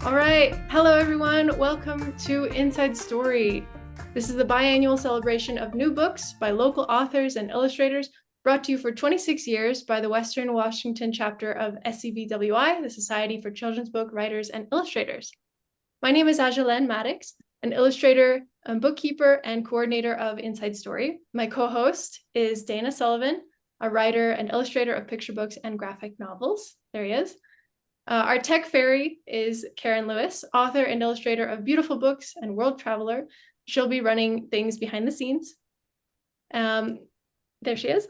All right. Hello, everyone. Welcome to Inside Story. This is the biannual celebration of new books by local authors and illustrators, brought to you for 26 years by the Western Washington chapter of SCBWI, the Society for Children's Book Writers and Illustrators. My name is Ajalen Maddox, an illustrator, bookkeeper, and coordinator of Inside Story. My co-host is Dana Sullivan, a writer and illustrator of picture books and graphic novels. There he is. Our tech fairy is Karen Lewis, author and illustrator of beautiful books and world traveler. She'll be running things behind the scenes. There she is.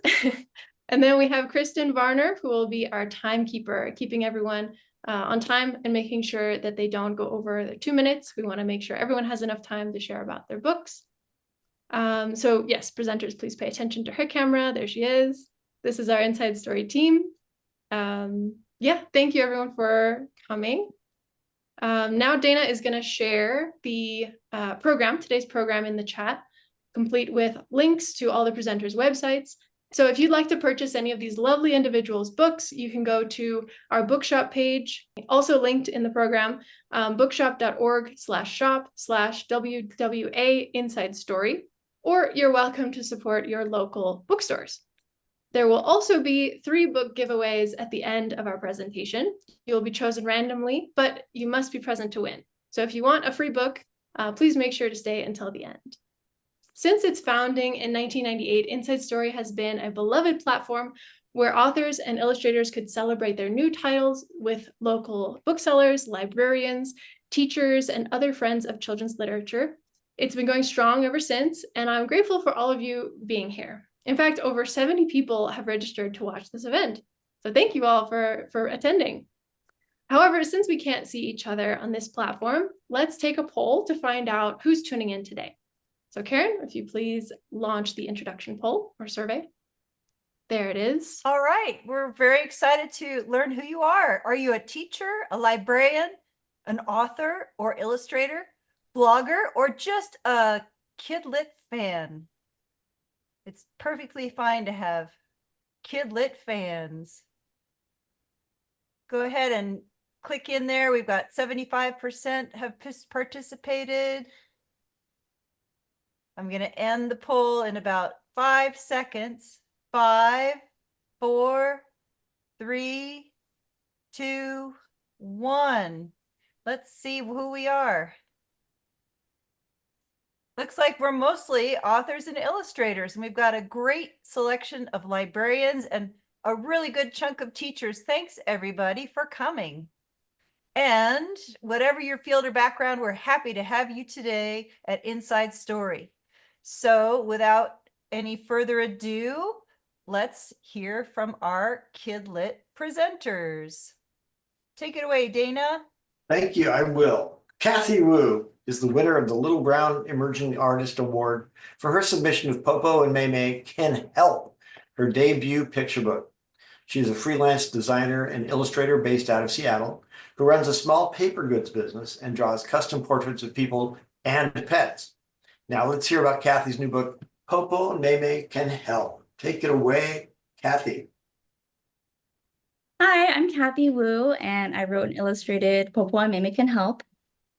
And then we have Kristen Varner, who will be our timekeeper, keeping everyone on time and making sure that they don't go over the 2 minutes. We want to make sure everyone has enough time to share about their books. So yes, presenters, please pay attention to her camera. There she is. This is our Inside Story team. Yeah, thank you everyone for coming. Now Dana is going to share the today's program in the chat, complete with links to all the presenters' websites. So if you'd like to purchase any of these lovely individuals' books, you can go to our bookshop page, also linked in the program, bookshop.org/shop/WWA Inside Story, or you're welcome to support your local bookstores. There will also be 3 book giveaways at the end of our presentation. You will be chosen randomly, but you must be present to win. So if you want a free book, please make sure to stay until the end. Since its founding in 1998, Inside Story has been a beloved platform where authors and illustrators could celebrate their new titles with local booksellers, librarians, teachers, and other friends of children's literature. It's been going strong ever since, and I'm grateful for all of you being here. In fact, over 70 people have registered to watch this event. So thank you all for attending. However, since we can't see each other on this platform, let's take a poll to find out who's tuning in today. So Karen, if you please launch the introduction poll or survey. There it is. All right, we're very excited to learn who you are. Are you a teacher, a librarian, an author or illustrator, blogger, or just a Kidlit fan? It's perfectly fine to have Kidlit fans. Go ahead and click in there. We've got 75% have participated. I'm going to end the poll in about 5 seconds. 5, 4, 3, 2, 1. Let's see who we are. Looks like we're mostly authors and illustrators, and we've got a great selection of librarians and a really good chunk of teachers. Thanks everybody for coming. And whatever your field or background, we're happy to have you today at Inside Story. So without any further ado, let's hear from our Kidlit presenters. Take it away, Dana. Thank you, I will. Kathy Wu is the winner of the Little Brown Emerging Artist Award for her submission of Popo and Maymay Can Help, her debut picture book. She is a freelance designer and illustrator based out of Seattle who runs a small paper goods business and draws custom portraits of people and pets. Now let's hear about Kathy's new book, Popo and Maymay Can Help. Take it away, Kathy. Hi, I'm Kathy Wu, and I wrote and illustrated Popo and Maymay Can Help.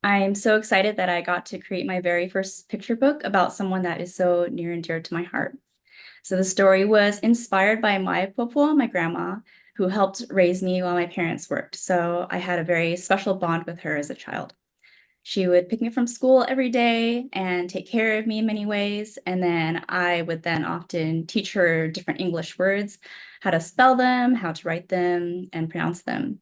I'm so excited that I got to create my very first picture book about someone that is so near and dear to my heart. So the story was inspired by my Popo, my grandma, who helped raise me while my parents worked. So I had a very special bond with her as a child. She would pick me from school every day and take care of me in many ways. And then I would then often teach her different English words, how to spell them, how to write them, and pronounce them.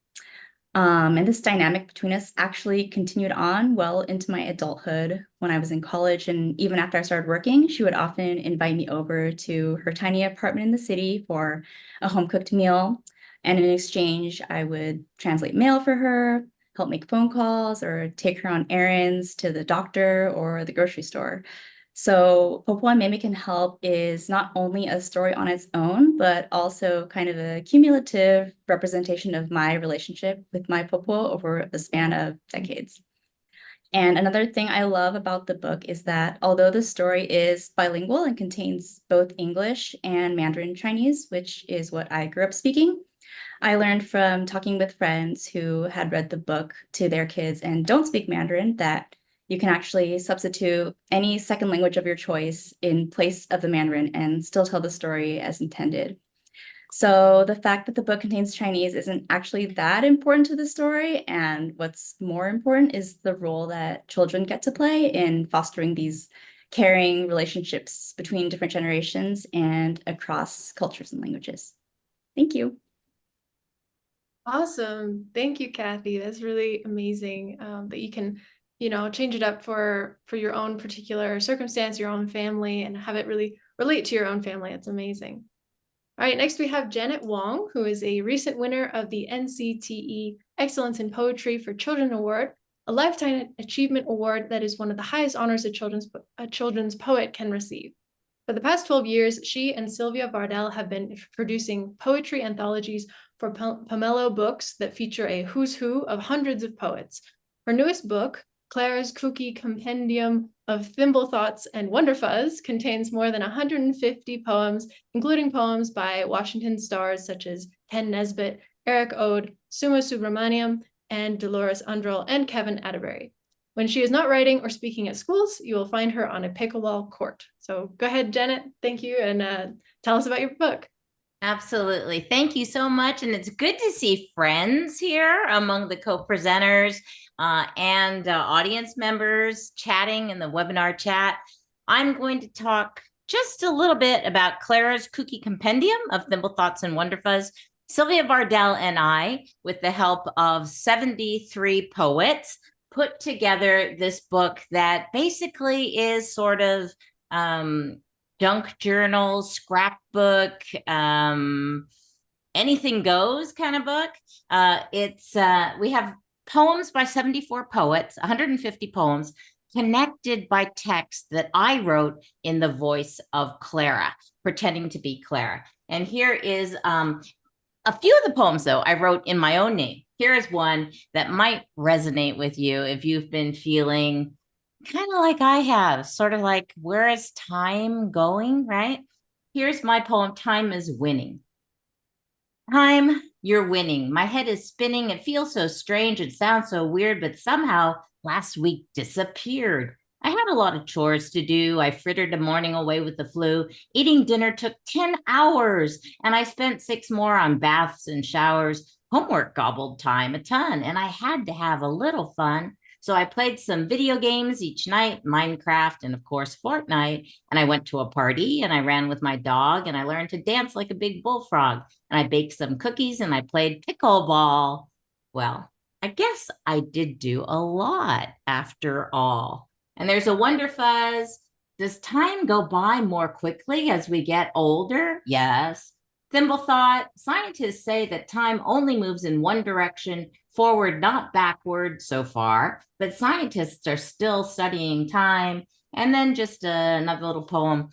And this dynamic between us actually continued on well into my adulthood. When I was in college and even after I started working, she would often invite me over to her tiny apartment in the city for a home-cooked meal. And in exchange, I would translate mail for her, help make phone calls, or take her on errands to the doctor or the grocery store. So Popo and Maymay Can Help is not only a story on its own, but also kind of a cumulative representation of my relationship with my Popo over the span of decades. And another thing I love about the book is that although the story is bilingual and contains both English and Mandarin Chinese, which is what I grew up speaking, I learned from talking with friends who had read the book to their kids and don't speak Mandarin that you can actually substitute any second language of your choice in place of the Mandarin and still tell the story as intended. So the fact that the book contains Chinese isn't actually that important to the story. And what's more important is the role that children get to play in fostering these caring relationships between different generations and across cultures and languages. Thank you. Awesome. Thank you, Kathy. That's really amazing that you can, change it up for your own particular circumstance, your own family, and have it really relate to your own family. It's amazing. All right, next we have Janet Wong, who is a recent winner of the NCTE Excellence in Poetry for Children Award, a lifetime achievement award that is one of the highest honors a children's poet can receive. For the past 12 years, she and Sylvia Vardell have been producing poetry anthologies for Pomelo Books that feature a who's who of hundreds of poets. Her newest book, Clara's Kooky Compendium of Thimble Thoughts and Wonder Fuzz, contains more than 150 poems, including poems by Washington stars such as Ken Nesbitt, Eric Ode, Suma Subramaniam, and Dolores Undrell, and Kevin Atterbury. When she is not writing or speaking at schools, you will find her on a pickleball court. So go ahead, Janet. Thank you, and tell us about your book. Absolutely. Thank you so much. And it's good to see friends here among the co-presenters and audience members chatting in the webinar chat. I'm going to talk just a little bit about Clara's Kooky Compendium of Thimble Thoughts and Wonder Fuzz. Sylvia Vardell and I, with the help of 73 poets, put together this book that basically is sort of junk journal, scrapbook, anything goes kind of book. We have poems by 74 poets, 150 poems, connected by text that I wrote in the voice of Clara, pretending to be Clara. And here is a few of the poems, though, I wrote in my own name. Here is one that might resonate with you if you've been feeling kind of like I have, sort of like, where is time going, right? Here's my poem, Time is Winning. Time, you're winning. My head is spinning. It feels so strange. It sounds so weird, but somehow last week disappeared. I had a lot of chores to do. I frittered a morning away with the flu. Eating dinner took 10 hours, and I spent 6 more on baths and showers. Homework gobbled time a ton, and I had to have a little fun. So I played some video games each night, Minecraft, and of course, Fortnite. And I went to a party, and I ran with my dog, and I learned to dance like a big bullfrog. And I baked some cookies, and I played pickleball. Well, I guess I did do a lot after all. And there's a Wonder Fuzz. Does time go by more quickly as we get older? Yes. Thimble Thought. Scientists say that time only moves in one direction, forward, not backward so far, but scientists are still studying time. And then just another little poem.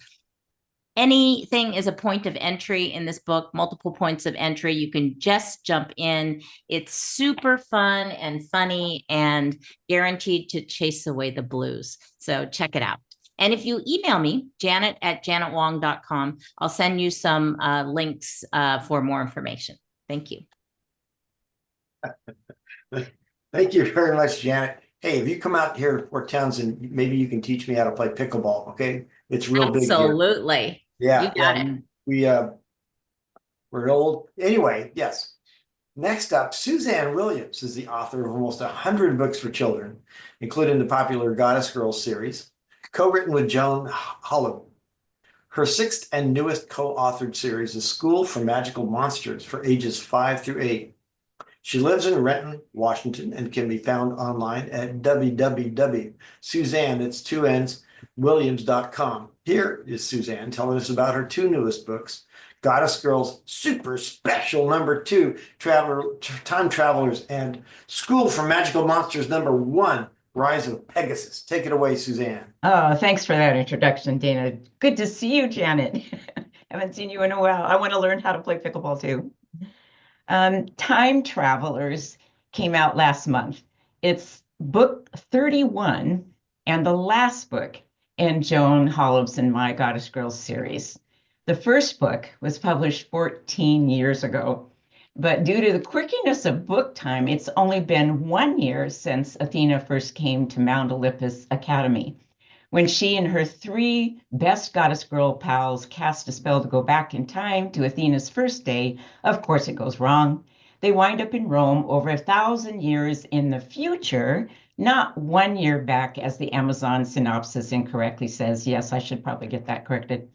Anything is a point of entry in this book, multiple points of entry. You can just jump in. It's super fun and funny and guaranteed to chase away the blues. So check it out. And if you email me, janet@janetwong.com, I'll send you some links for more information. Thank you. Thank you very much, Janet. Hey, if you come out here to Fort Townsend, maybe you can teach me how to play pickleball, okay? It's real big here. Absolutely. Yeah, You got it. We're old. Anyway, yes. Next up, Suzanne Williams is the author of almost 100 books for children, including the popular Goddess Girls series, co-written with Joan Holub. Her 6th and newest co-authored series is School for Magical Monsters for ages 5 through 8. She lives in Renton, Washington, and can be found online at www.suzanne, it's 2 N's, Williams.com. Here is Suzanne telling us about her 2 newest books, Goddess Girls Super Special #2, Time Travelers, and School for Magical Monsters #1, Rise of Pegasus. Take it away, Suzanne. Oh, thanks for that introduction, Dana. Good to see you, Janet. Haven't seen you in a while. I want to learn how to play pickleball too. Time Travelers came out last month. It's book 31 and the last book in Joan Holub's and My Goddess Girls series. The first book was published 14 years ago. But due to the quirkiness of book time, it's only been 1 year since Athena first came to Mount Olympus Academy. When she and her 3 best goddess girl pals cast a spell to go back in time to Athena's first day, of course it goes wrong. They wind up in Rome over 1,000 years in the future, not 1 year back, as the Amazon synopsis incorrectly says. Yes, I should probably get that corrected.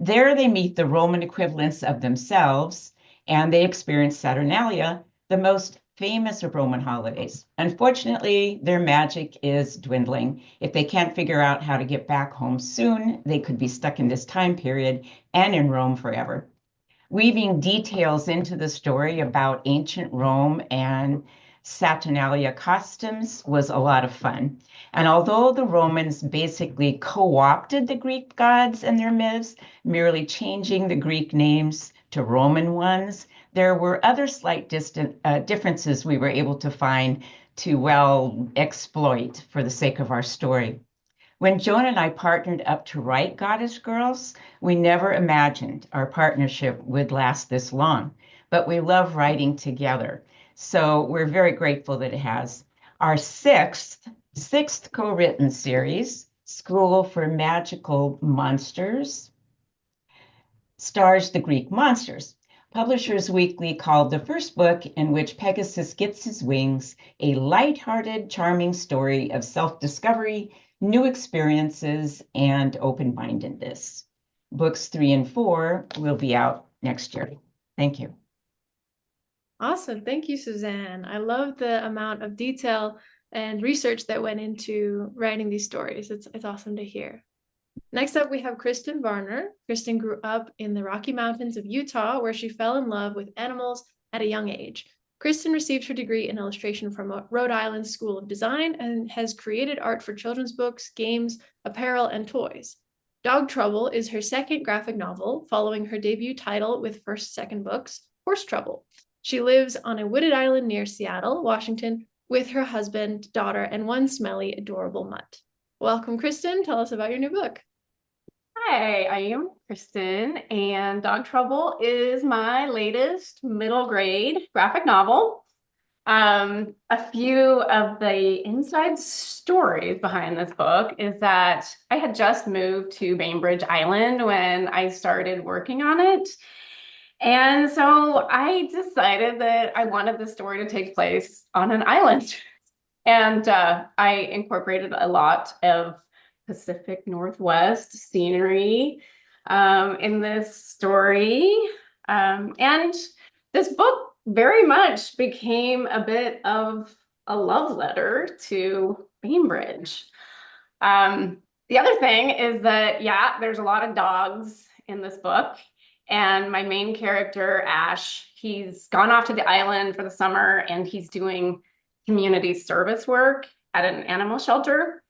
There they meet the Roman equivalents of themselves, and they experience Saturnalia, the most famous of Roman holidays. Unfortunately, their magic is dwindling. If they can't figure out how to get back home soon, they could be stuck in this time period and in Rome forever. Weaving details into the story about ancient Rome and Saturnalia customs was a lot of fun. And although the Romans basically co-opted the Greek gods and their myths, merely changing the Greek names to Roman ones, there were other slight differences we were able to find to, well, exploit for the sake of our story. When Joan and I partnered up to write Goddess Girls, we never imagined our partnership would last this long, but we love writing together. So we're very grateful that it has. Our sixth co-written series, School for Magical Monsters, stars the Greek monsters. Publishers Weekly called the first book, in which Pegasus gets his wings, a lighthearted, charming story of self-discovery, new experiences, and open-mindedness. Books 3 and 4 will be out next year. Thank you. Awesome. Thank you, Suzanne. I love the amount of detail and research that went into writing these stories. It's awesome to hear. Next up, we have Kristen Varner. Kristen grew up in the Rocky Mountains of Utah, where she fell in love with animals at a young age. Kristen received her degree in illustration from Rhode Island School of Design and has created art for children's books, games, apparel, and toys. Dog Trouble is her second graphic novel, following her debut title with first, second books, Horse Trouble. She lives on a wooded island near Seattle, Washington, with her husband, daughter, and one smelly, adorable mutt. Welcome, Kristen. Tell us about your new book. Hi, I am Kristen, and Dog Trouble is my latest middle grade graphic novel. A few of the inside stories behind this book is that I had just moved to Bainbridge Island when I started working on it. And so I decided that I wanted the story to take place on an island. And I incorporated a lot of Pacific Northwest scenery in this story. And this book very much became a bit of a love letter to Bainbridge. The other thing is that, yeah, there's a lot of dogs in this book. And my main character, Ash, he's gone off to the island for the summer and he's doing community service work at an animal shelter.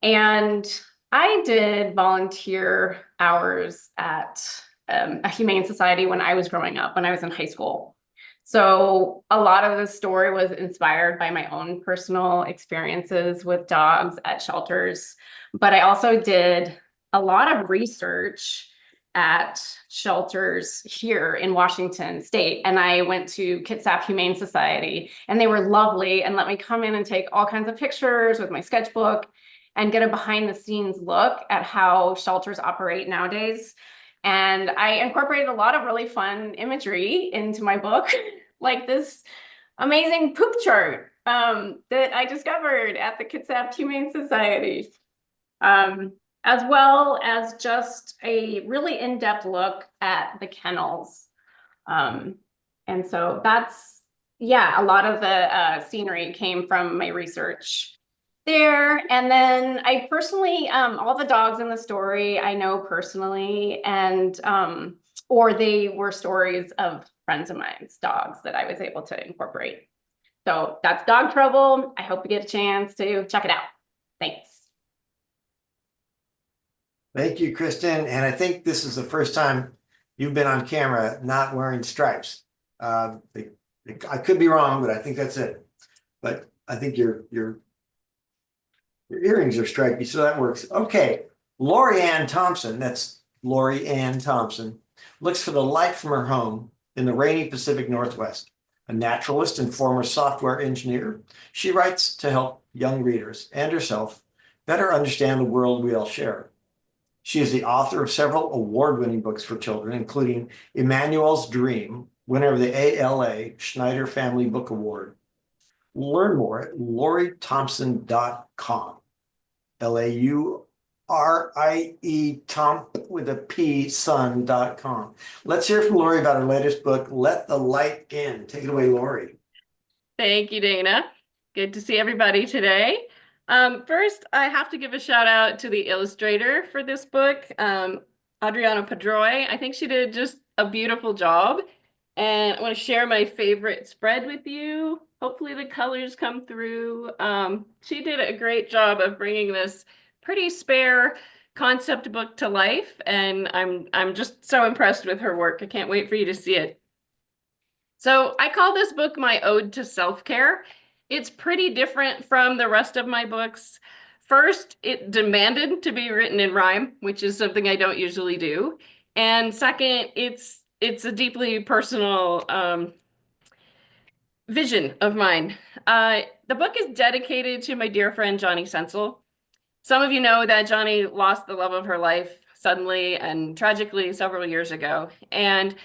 And I did volunteer hours at a humane society when I was growing up, when I was in high school. So a lot of the story was inspired by my own personal experiences with dogs at shelters. But I also did a lot of research at shelters here in Washington State. And I went to Kitsap Humane Society, and they were lovely and let me come in and take all kinds of pictures with my sketchbook and get a behind the scenes look at how shelters operate nowadays. And I incorporated a lot of really fun imagery into my book, like this amazing poop chart that I discovered at the Kitsap Humane Society. As well as just a really in-depth look at the kennels. And so that's, yeah, a lot of the scenery came from my research there. And then I personally, all the dogs in the story I know personally, and or they were stories of friends of mine's dogs that I was able to incorporate. So that's Dog Trouble. I hope you get a chance to check it out. Thanks. Thank you, Kristen. And I think this is the first time you've been on camera not wearing stripes. I could be wrong, but I think that's it. But I think your earrings are stripy, so that works. Okay, Lori Ann Thompson, that's Lori Ann Thompson, looks for the light from her home in the rainy Pacific Northwest. A naturalist and former software engineer, she writes to help young readers and herself better understand the world we all share. She is the author of several award-winning books for children, including Emmanuel's Dream, winner of the ALA Schneider Family Book Award. Learn more at lauriethompson.com. Laurie Tomp with a P son.com. Let's hear from Laurie about her latest book, Let the Light In. Take it away, Laurie. Thank you, Dana. Good to see everybody today. First, I have to give a shout out to the illustrator for this book, Adriana Pedroy. I think she did just a beautiful job. And I want to share my favorite spread with you. Hopefully the colors come through. She did a great job of bringing this pretty spare concept book to life. And I'm just so impressed with her work. I can't wait for you to see it. So I call this book my ode to self-care. It's pretty different from the rest of my books. First, it demanded to be written in rhyme, which is something I don't usually do. And second, it's a deeply personal vision of mine. The book is dedicated to my dear friend, Johnny Sensel. Some of you know that Johnny lost the love of her life suddenly and tragically several years ago. And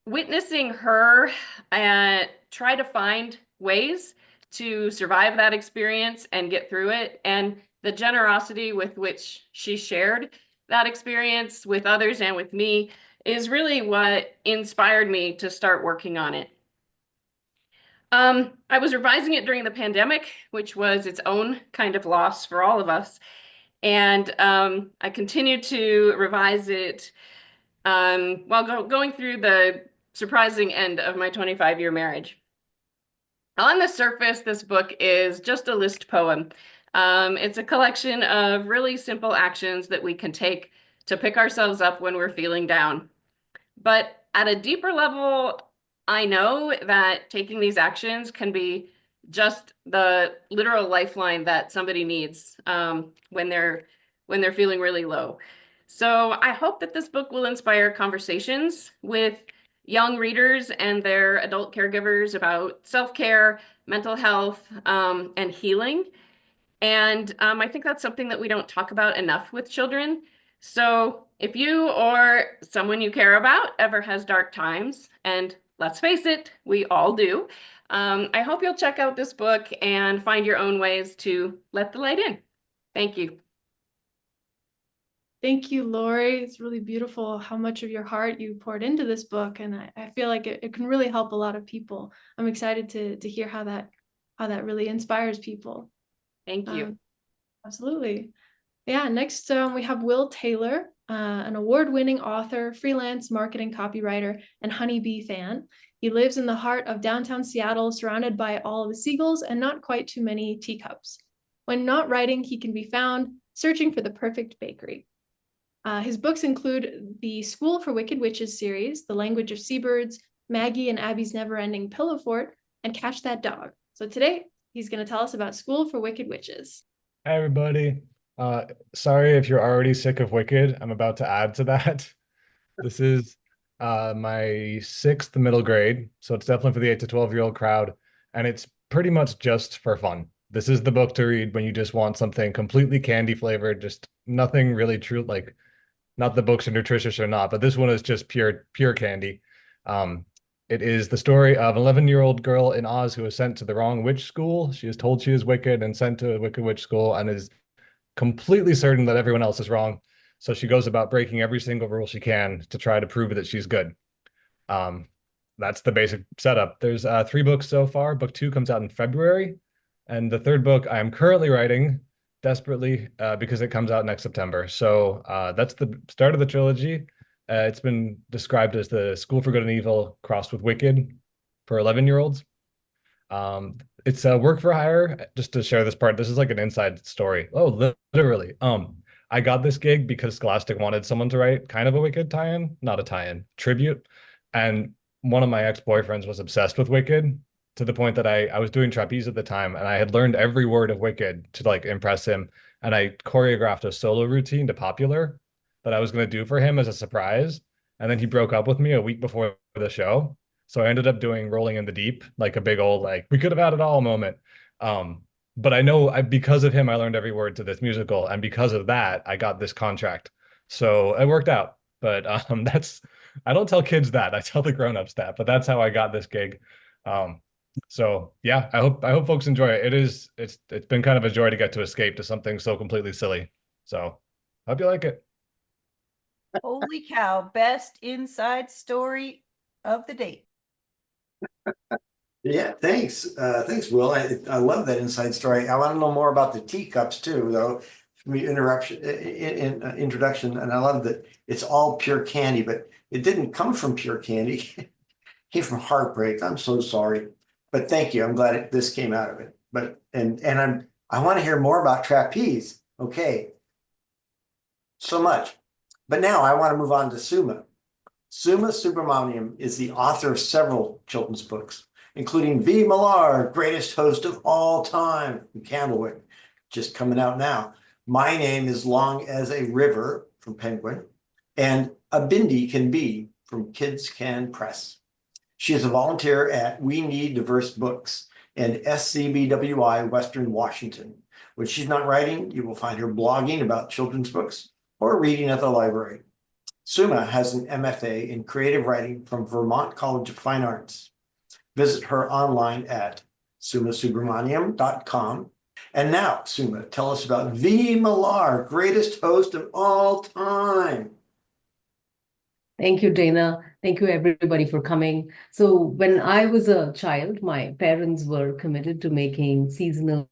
witnessing her try to find ways to survive that experience and get through it, and the generosity with which she shared that experience with others and with me is really what inspired me to start working on it. I was revising it during the pandemic, which was its own kind of loss for all of us. And I continued to revise it while going through the surprising end of my 25-year marriage. On the surface, this book is just a list poem. It's a collection of really simple actions that we can take to pick ourselves up when we're feeling down. But at a deeper level, I know that taking these actions can be just the literal lifeline that somebody needs when they're feeling really low. So I hope that this book will inspire conversations with young readers and their adult caregivers about self-care, mental health, and healing. And I think that's something that we don't talk about enough with children. So if you or someone you care about ever has dark times, and let's face it, we all do, I hope you'll check out this book and find your own ways to let the light in. Thank you. Thank you, Laurie. It's really beautiful how much of your heart you poured into this book, and I feel like it can really help a lot of people. I'm excited to hear how that really inspires people. Thank you. Absolutely. Yeah, next we have Will Taylor, an award-winning author, freelance marketing copywriter, and honeybee fan. He lives in the heart of downtown Seattle, surrounded by all the seagulls and not quite too many teacups. When not writing, he can be found searching for the perfect bakery. His books include the School for Wicked Witches series, The Language of Seabirds, Maggie and Abby's Never-Ending Pillow Fort, and Catch That Dog. So today, he's going to tell us about School for Wicked Witches. Hi, everybody. Sorry if you're already sick of Wicked. I'm about to add to that. This is my 6th middle grade, so it's definitely for the 8 to 12-year-old crowd, and it's pretty much just for fun. This is the book to read when you just want something completely candy flavored, just nothing really true, like not the books are nutritious or not, but this one is just pure candy. It is the story of an 11-year-old girl in Oz who is sent to the wrong witch school. She is told she is wicked and sent to a wicked witch school and is completely certain that everyone else is wrong. So she goes about breaking every single rule she can to try to prove that she's good. That's the basic setup. There's 3 books so far. Book 2 comes out in February. And the 3rd book I am currently writing desperately because it comes out next September. So that's the start of the trilogy. It's been described as the School for Good and Evil crossed with Wicked for 11-year-olds. It's a work for hire. Just to share this part, this is like an inside story. Oh, literally. I got this gig because Scholastic wanted someone to write kind of a Wicked tie-in, not a tie-in, tribute. And one of my ex-boyfriends was obsessed with Wicked to the point that I was doing trapeze at the time, and I had learned every word of Wicked to like impress him. And I choreographed a solo routine to Popular that I was going to do for him as a surprise. And then he broke up with me a week before the show. So I ended up doing Rolling in the Deep, like a big old, like, we could have had it all moment. But I know because of him, I learned every word to this musical. And because of that, I got this contract. So it worked out. But I don't tell kids that. I tell the grown-ups that, but that's how I got this gig. So yeah, I hope folks enjoy it. It's been kind of a joy to get to escape to something so completely silly. So hope you like it. Holy cow, best inside story of the date. Yeah, thanks. Thanks, Will. I love that inside story. I want to know more about the teacups too, though. From the introduction, and I love that it's all pure candy, but it didn't come from pure candy. It came from heartbreak. I'm so sorry, but thank you. I'm glad this came out of it. But I want to hear more about trapeze. Okay, so much. But now I want to move on to Suma. Suma Subramaniam is the author of several children's books, including V. Millar, Greatest Host of All Time from Candlewick, just coming out now. My Name is Long as a River from Penguin, and A Bindi Can Be from Kids Can Press. She is a volunteer at We Need Diverse Books and SCBWI Western Washington. When she's not writing, you will find her blogging about children's books or reading at the library. Suma has an MFA in creative writing from Vermont College of Fine Arts. Visit her online at sumasubramaniam.com. And now, Suma, tell us about V. Millar, Greatest Host of All Time. Thank you, Dana. Thank you, everybody, for coming. So when I was a child, my parents were committed to making seasonal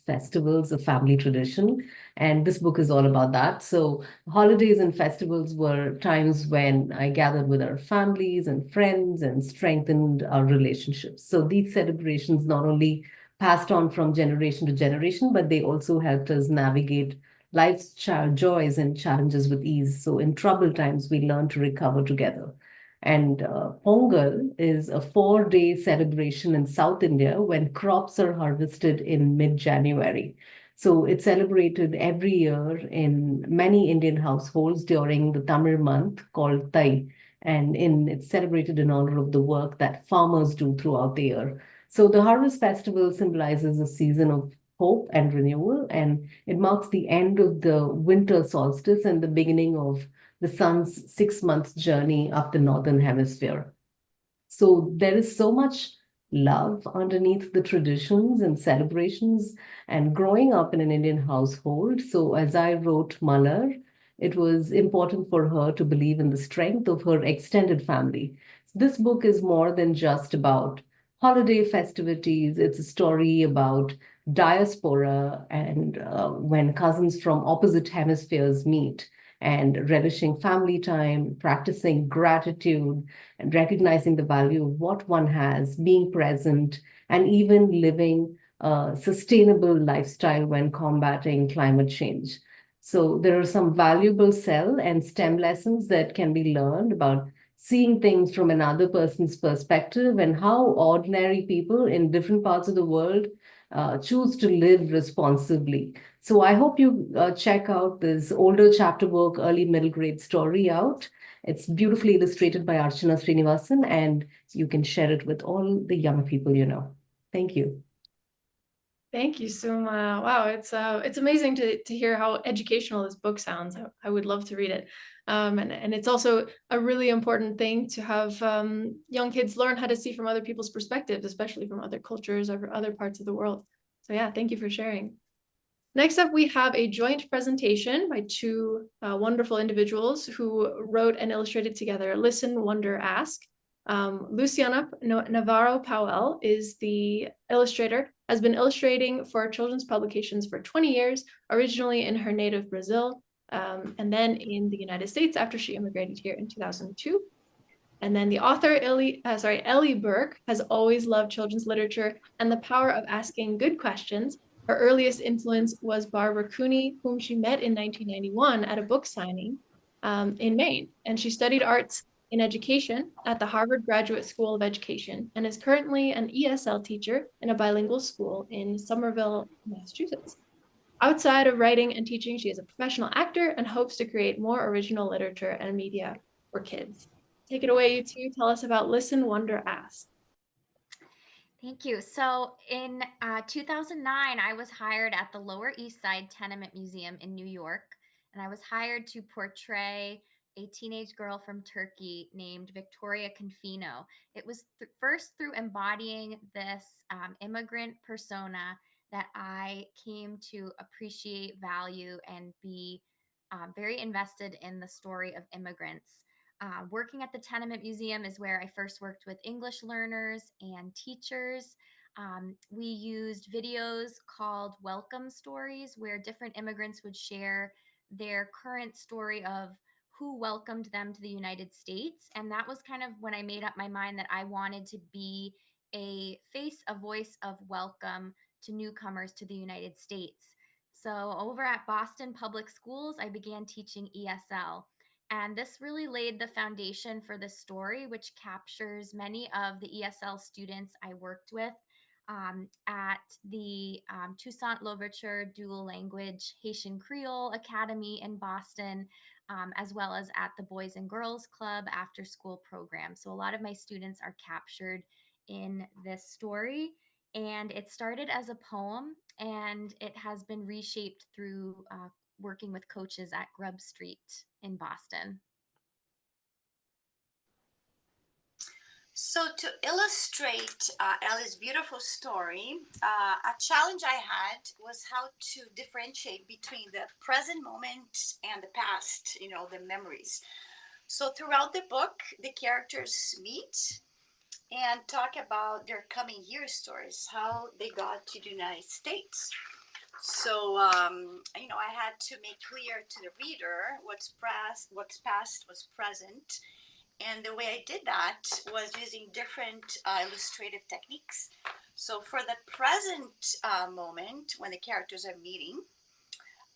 festivals a family tradition. And this book is all about that. So holidays and festivals were times when I gathered with our families and friends and strengthened our relationships. So these celebrations not only passed on from generation to generation, but they also helped us navigate life's joys and challenges with ease. So in troubled times, we learn to recover together. And Pongal is a 4-day celebration in South India when crops are harvested in mid-January. So it's celebrated every year in many Indian households during the Tamil month called Thai. And it's celebrated in honor of the work that farmers do throughout the year. So the Harvest Festival symbolizes a season of hope and renewal, and it marks the end of the winter solstice and the beginning of the sun's 6-month journey up the northern hemisphere. So there is so much love underneath the traditions and celebrations and growing up in an Indian household. So as I wrote Malar, it was important for her to believe in the strength of her extended family. This book is more than just about holiday festivities. It's a story about diaspora and when cousins from opposite hemispheres meet and relishing family time, practicing gratitude, and recognizing the value of what one has, being present, and even living a sustainable lifestyle when combating climate change. So there are some valuable cell and STEM lessons that can be learned about seeing things from another person's perspective and how ordinary people in different parts of the world choose to live responsibly. So I hope you check out this older chapter book, Early Middle Grade Story out. It's beautifully illustrated by Archana Srinivasan, and you can share it with all the young people you know. Thank you. Thank you, Suma. Wow, it's amazing to hear how educational this book sounds. I would love to read it. And it's also a really important thing to have young kids learn how to see from other people's perspectives, especially from other cultures or other parts of the world. So yeah, thank you for sharing. Next up, we have a joint presentation by two wonderful individuals who wrote and illustrated together, Listen, Wonder, Ask. Luciana Navarro Powell is the illustrator, has been illustrating for children's publications for 20 years, originally in her native Brazil, and then in the United States after she immigrated here in 2002. And then the author, Ellie Burke, has always loved children's literature and the power of asking good questions. Her earliest influence was Barbara Cooney, whom she met in 1991 at a book signing in Maine. And she studied arts in education at the Harvard Graduate School of Education and is currently an ESL teacher in a bilingual school in Somerville, Massachusetts. Outside of writing and teaching, she is a professional actor and hopes to create more original literature and media for kids. Take it away, you two. Tell us about Listen, Wonder, Ask. Thank you. So in 2009, I was hired at the Lower East Side Tenement Museum in New York, and I was hired to portray a teenage girl from Turkey named Victoria Confino. It was first through embodying this immigrant persona that I came to appreciate, value, and be very invested in the story of immigrants. Working at the Tenement Museum is where I first worked with English learners and teachers. We used videos called welcome stories, where different immigrants would share their current story of who welcomed them to the United States. And that was kind of when I made up my mind that I wanted to be a face, a voice of welcome to newcomers to the United States. So over at Boston Public Schools, I began teaching ESL. And this really laid the foundation for the story, which captures many of the ESL students I worked with at the Toussaint Louverture Dual Language Haitian Creole Academy in Boston, as well as at the Boys and Girls Club after school program. So a lot of my students are captured in this story. And it started as a poem, and it has been reshaped through working with coaches at Grub Street in Boston. So to illustrate Ellie's beautiful story, a challenge I had was how to differentiate between the present moment and the past, the memories. So throughout the book, the characters meet and talk about their coming year stories, how they got to the United States. So, I had to make clear to the reader what's past, what's present. And the way I did that was using different illustrative techniques. So for the present moment, when the characters are meeting,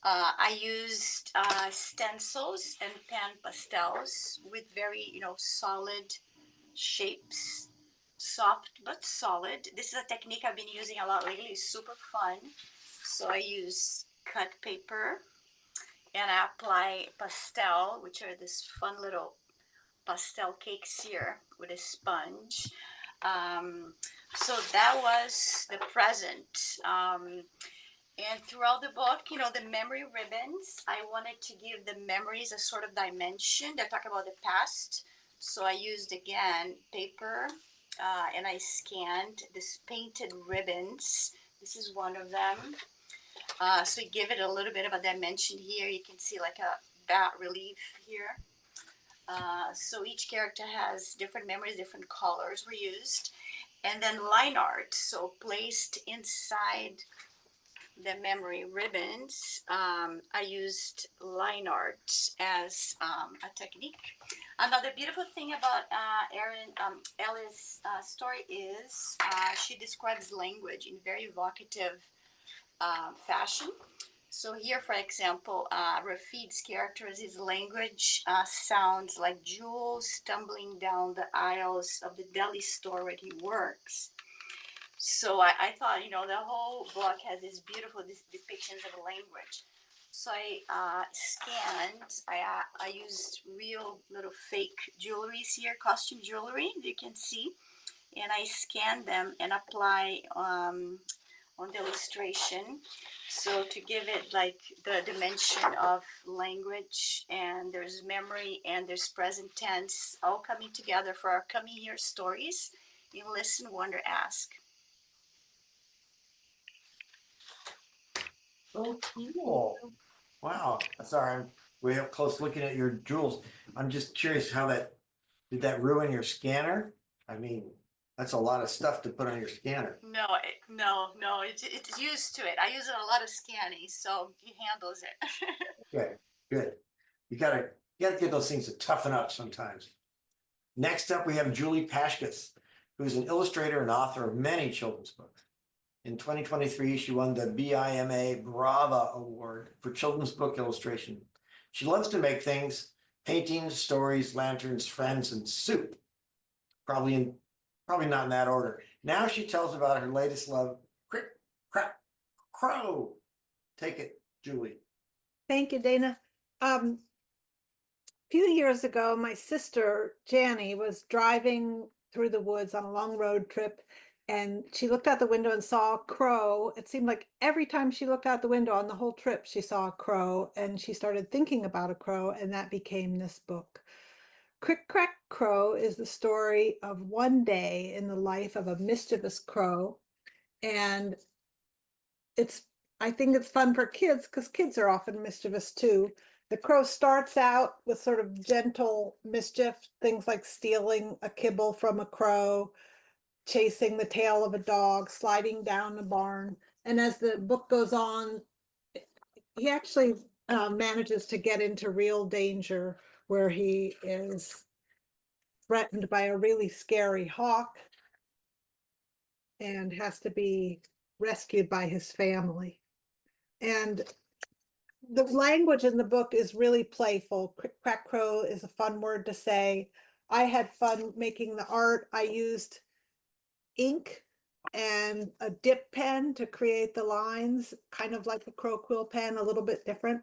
I used stencils and pan pastels with very, solid shapes, soft but solid. This is a technique I've been using a lot lately. It's super fun. So I use cut paper and I apply pastel, which are this fun little pastel cakes here with a sponge. So that was the present. And throughout the book, the memory ribbons, I wanted to give the memories a sort of dimension that talk about the past. So I used, again, paper, and I scanned this painted ribbons. This is one of them. So we give it a little bit of a dimension here. You can see like a bas relief here. So each character has different memories, different colors were used. And then line art, so placed inside the memory ribbons, I used line art as a technique. Another beautiful thing about Ellie's story is she describes language in very evocative fashion. So here, for example, Rafid's characters, his language sounds like Jules stumbling down the aisles of the deli store where he works. So I thought, the whole book has these beautiful depictions of language. So I scanned, I used real little fake jewelries here, costume jewelry, you can see. And I scanned them and apply on the illustration. So to give it like the dimension of language, and there's memory and there's present tense all coming together for our coming year stories in Listen, Wonder, Ask. Oh, cool. Wow. Sorry, I'm way up close looking at your jewels. I'm just curious did that ruin your scanner? I mean, that's a lot of stuff to put on your scanner. No, it's used to it. I use it a lot of scanning, so he handles it. Okay, good. You gotta get those things to toughen up sometimes. Next up, we have Julie Pashkus, who's an illustrator and author of many children's books. In 2023, she won the BIMA Brava Award for children's book illustration. She loves to make things, paintings, stories, lanterns, friends, and soup. Probably not in that order. Now she tells about her latest love, Crick, Crack, Crow. Take it, Julie. Thank you, Dana. few years ago, my sister Janny was driving through the woods on a long road trip, and she looked out the window and saw a crow. It seemed like every time she looked out the window on the whole trip, she saw a crow, and she started thinking about a crow, and that became this book. Crick Crack Crow is the story of one day in the life of a mischievous crow, and I think it's fun for kids because kids are often mischievous too. The crow starts out with sort of gentle mischief, things like stealing a kibble from a crow, chasing the tail of a dog, sliding down a barn. And as the book goes on, he actually manages to get into real danger where he is threatened by a really scary hawk and has to be rescued by his family. And the language in the book is really playful. Crick Crack Crow is a fun word to say. I had fun making the art. I used ink and a dip pen to create the lines, kind of like a crow quill pen, a little bit different.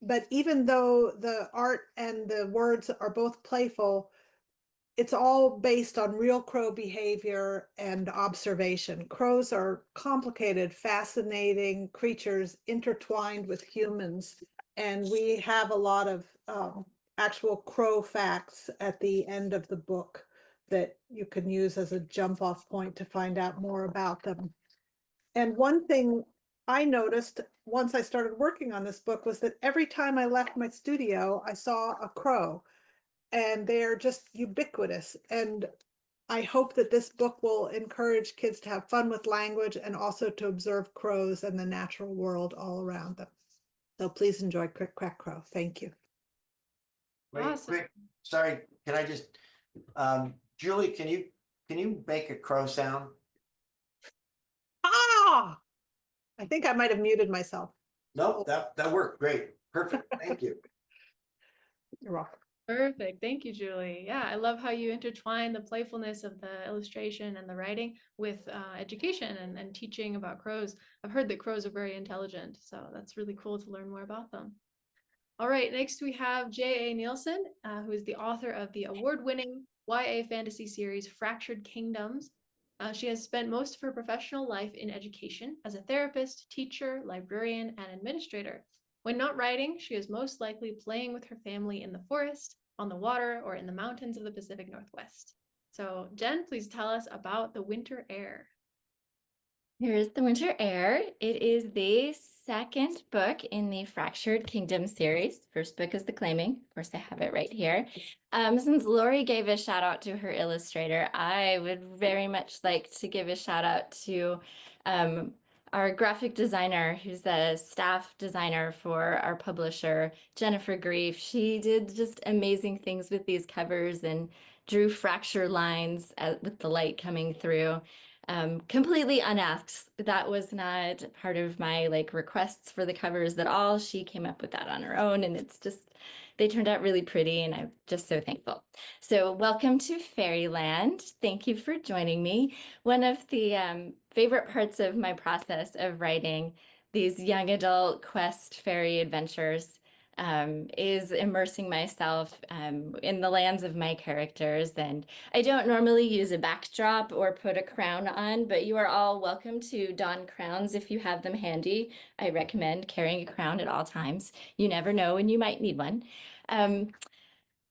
But even though the art and the words are both playful, it's all based on real crow behavior and observation. Crows are complicated, fascinating creatures intertwined with humans. And we have a lot of actual crow facts at the end of the book that you can use as a jump off point to find out more about them. And one thing I noticed once I started working on this book was that every time I left my studio, I saw a crow. And they're just ubiquitous. And I hope that this book will encourage kids to have fun with language and also to observe crows and the natural world all around them. So please enjoy Crick Crack Crow. Thank you. Wait, Awesome. quick, sorry, can I just, Julie, can you make a crow sound? Ah, I think I might have muted myself. No, that worked. Great. Perfect. Thank you. You're welcome. Perfect. Thank you, Julie. Yeah, I love how you intertwine the playfulness of the illustration and the writing with education and teaching about crows. I've heard that crows are very intelligent, so that's really cool to learn more about them. All right, next we have J.A. Nielsen, who is the author of the award-winning YA fantasy series Fractured Kingdoms. She has spent most of her professional life in education as a therapist, teacher, librarian, and administrator. When not writing, she is most likely playing with her family in the forest, on the water, or in the mountains of the Pacific Northwest. So, Jen, please tell us about The Winter Air. Here's The Winter Air. It is the second book in the Fractured Kingdom series. First book is The Claiming. Of course, I have it right here. Since Lori gave a shout out to her illustrator, I would very much like to give a shout out to our graphic designer, who's the staff designer for our publisher, Jennifer Grief. She did just amazing things with these covers and drew fracture lines with the light coming through. Completely unasked. That was not part of my requests for the covers at all. She came up with that on her own, and they turned out really pretty, and I'm just so thankful. So welcome to Fairyland. Thank you for joining me. One of the favorite parts of my process of writing these young adult quest fairy adventures is immersing myself in the lands of my characters. And I don't normally use a backdrop or put a crown on, but you are all welcome to don crowns if you have them handy. I recommend carrying a crown at all times. You never know when you might need one.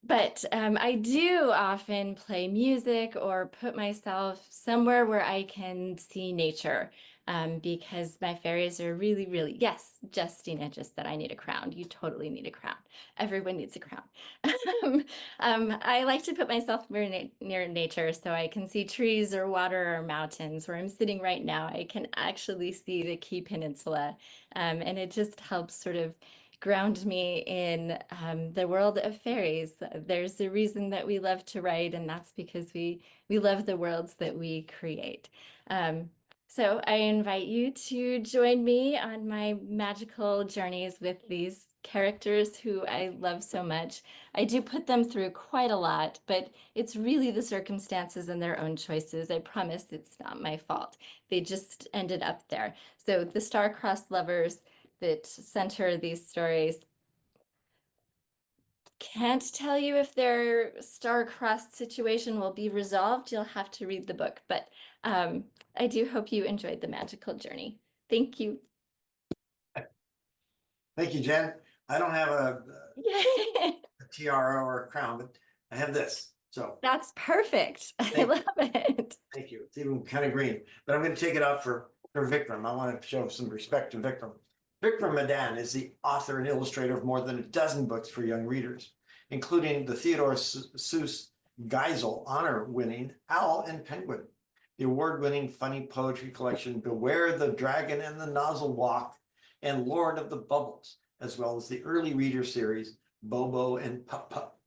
But I do often play music or put myself somewhere where I can see nature because my fairies are really, really, yes, Justina, just that I need a crown. You totally need a crown. Everyone needs a crown. I like to put myself near nature so I can see trees or water or mountains. Where I'm sitting right now, I can actually see the Key Peninsula, and it just helps sort of ground me in the world of fairies. There's a reason that we love to write, and that's because we love the worlds that we create. So I invite you to join me on my magical journeys with these characters who I love so much. I do put them through quite a lot, but it's really the circumstances and their own choices. I promise it's not my fault. They just ended up there. So the star-crossed lovers that center these stories can't tell you if their star-crossed situation will be resolved. You'll have to read the book, but I do hope you enjoyed the magical journey. Thank you. Thank you, Jen. I don't have Yay! a tiara or a crown, but I have this. So That's perfect. I Thank love it. thank you. It's even kind of green, but I'm going to take it off for Vikram. I want to show some respect to Vikram. Vikram Madan is the author and illustrator of more than a dozen books for young readers, including the Theodore Seuss Geisel honor-winning Owl and Penguin, the award-winning funny poetry collection Beware the Dragon and the Nozzle Walk, and Lord of the Bubbles, as well as the early reader series Bobo and Pup Pup.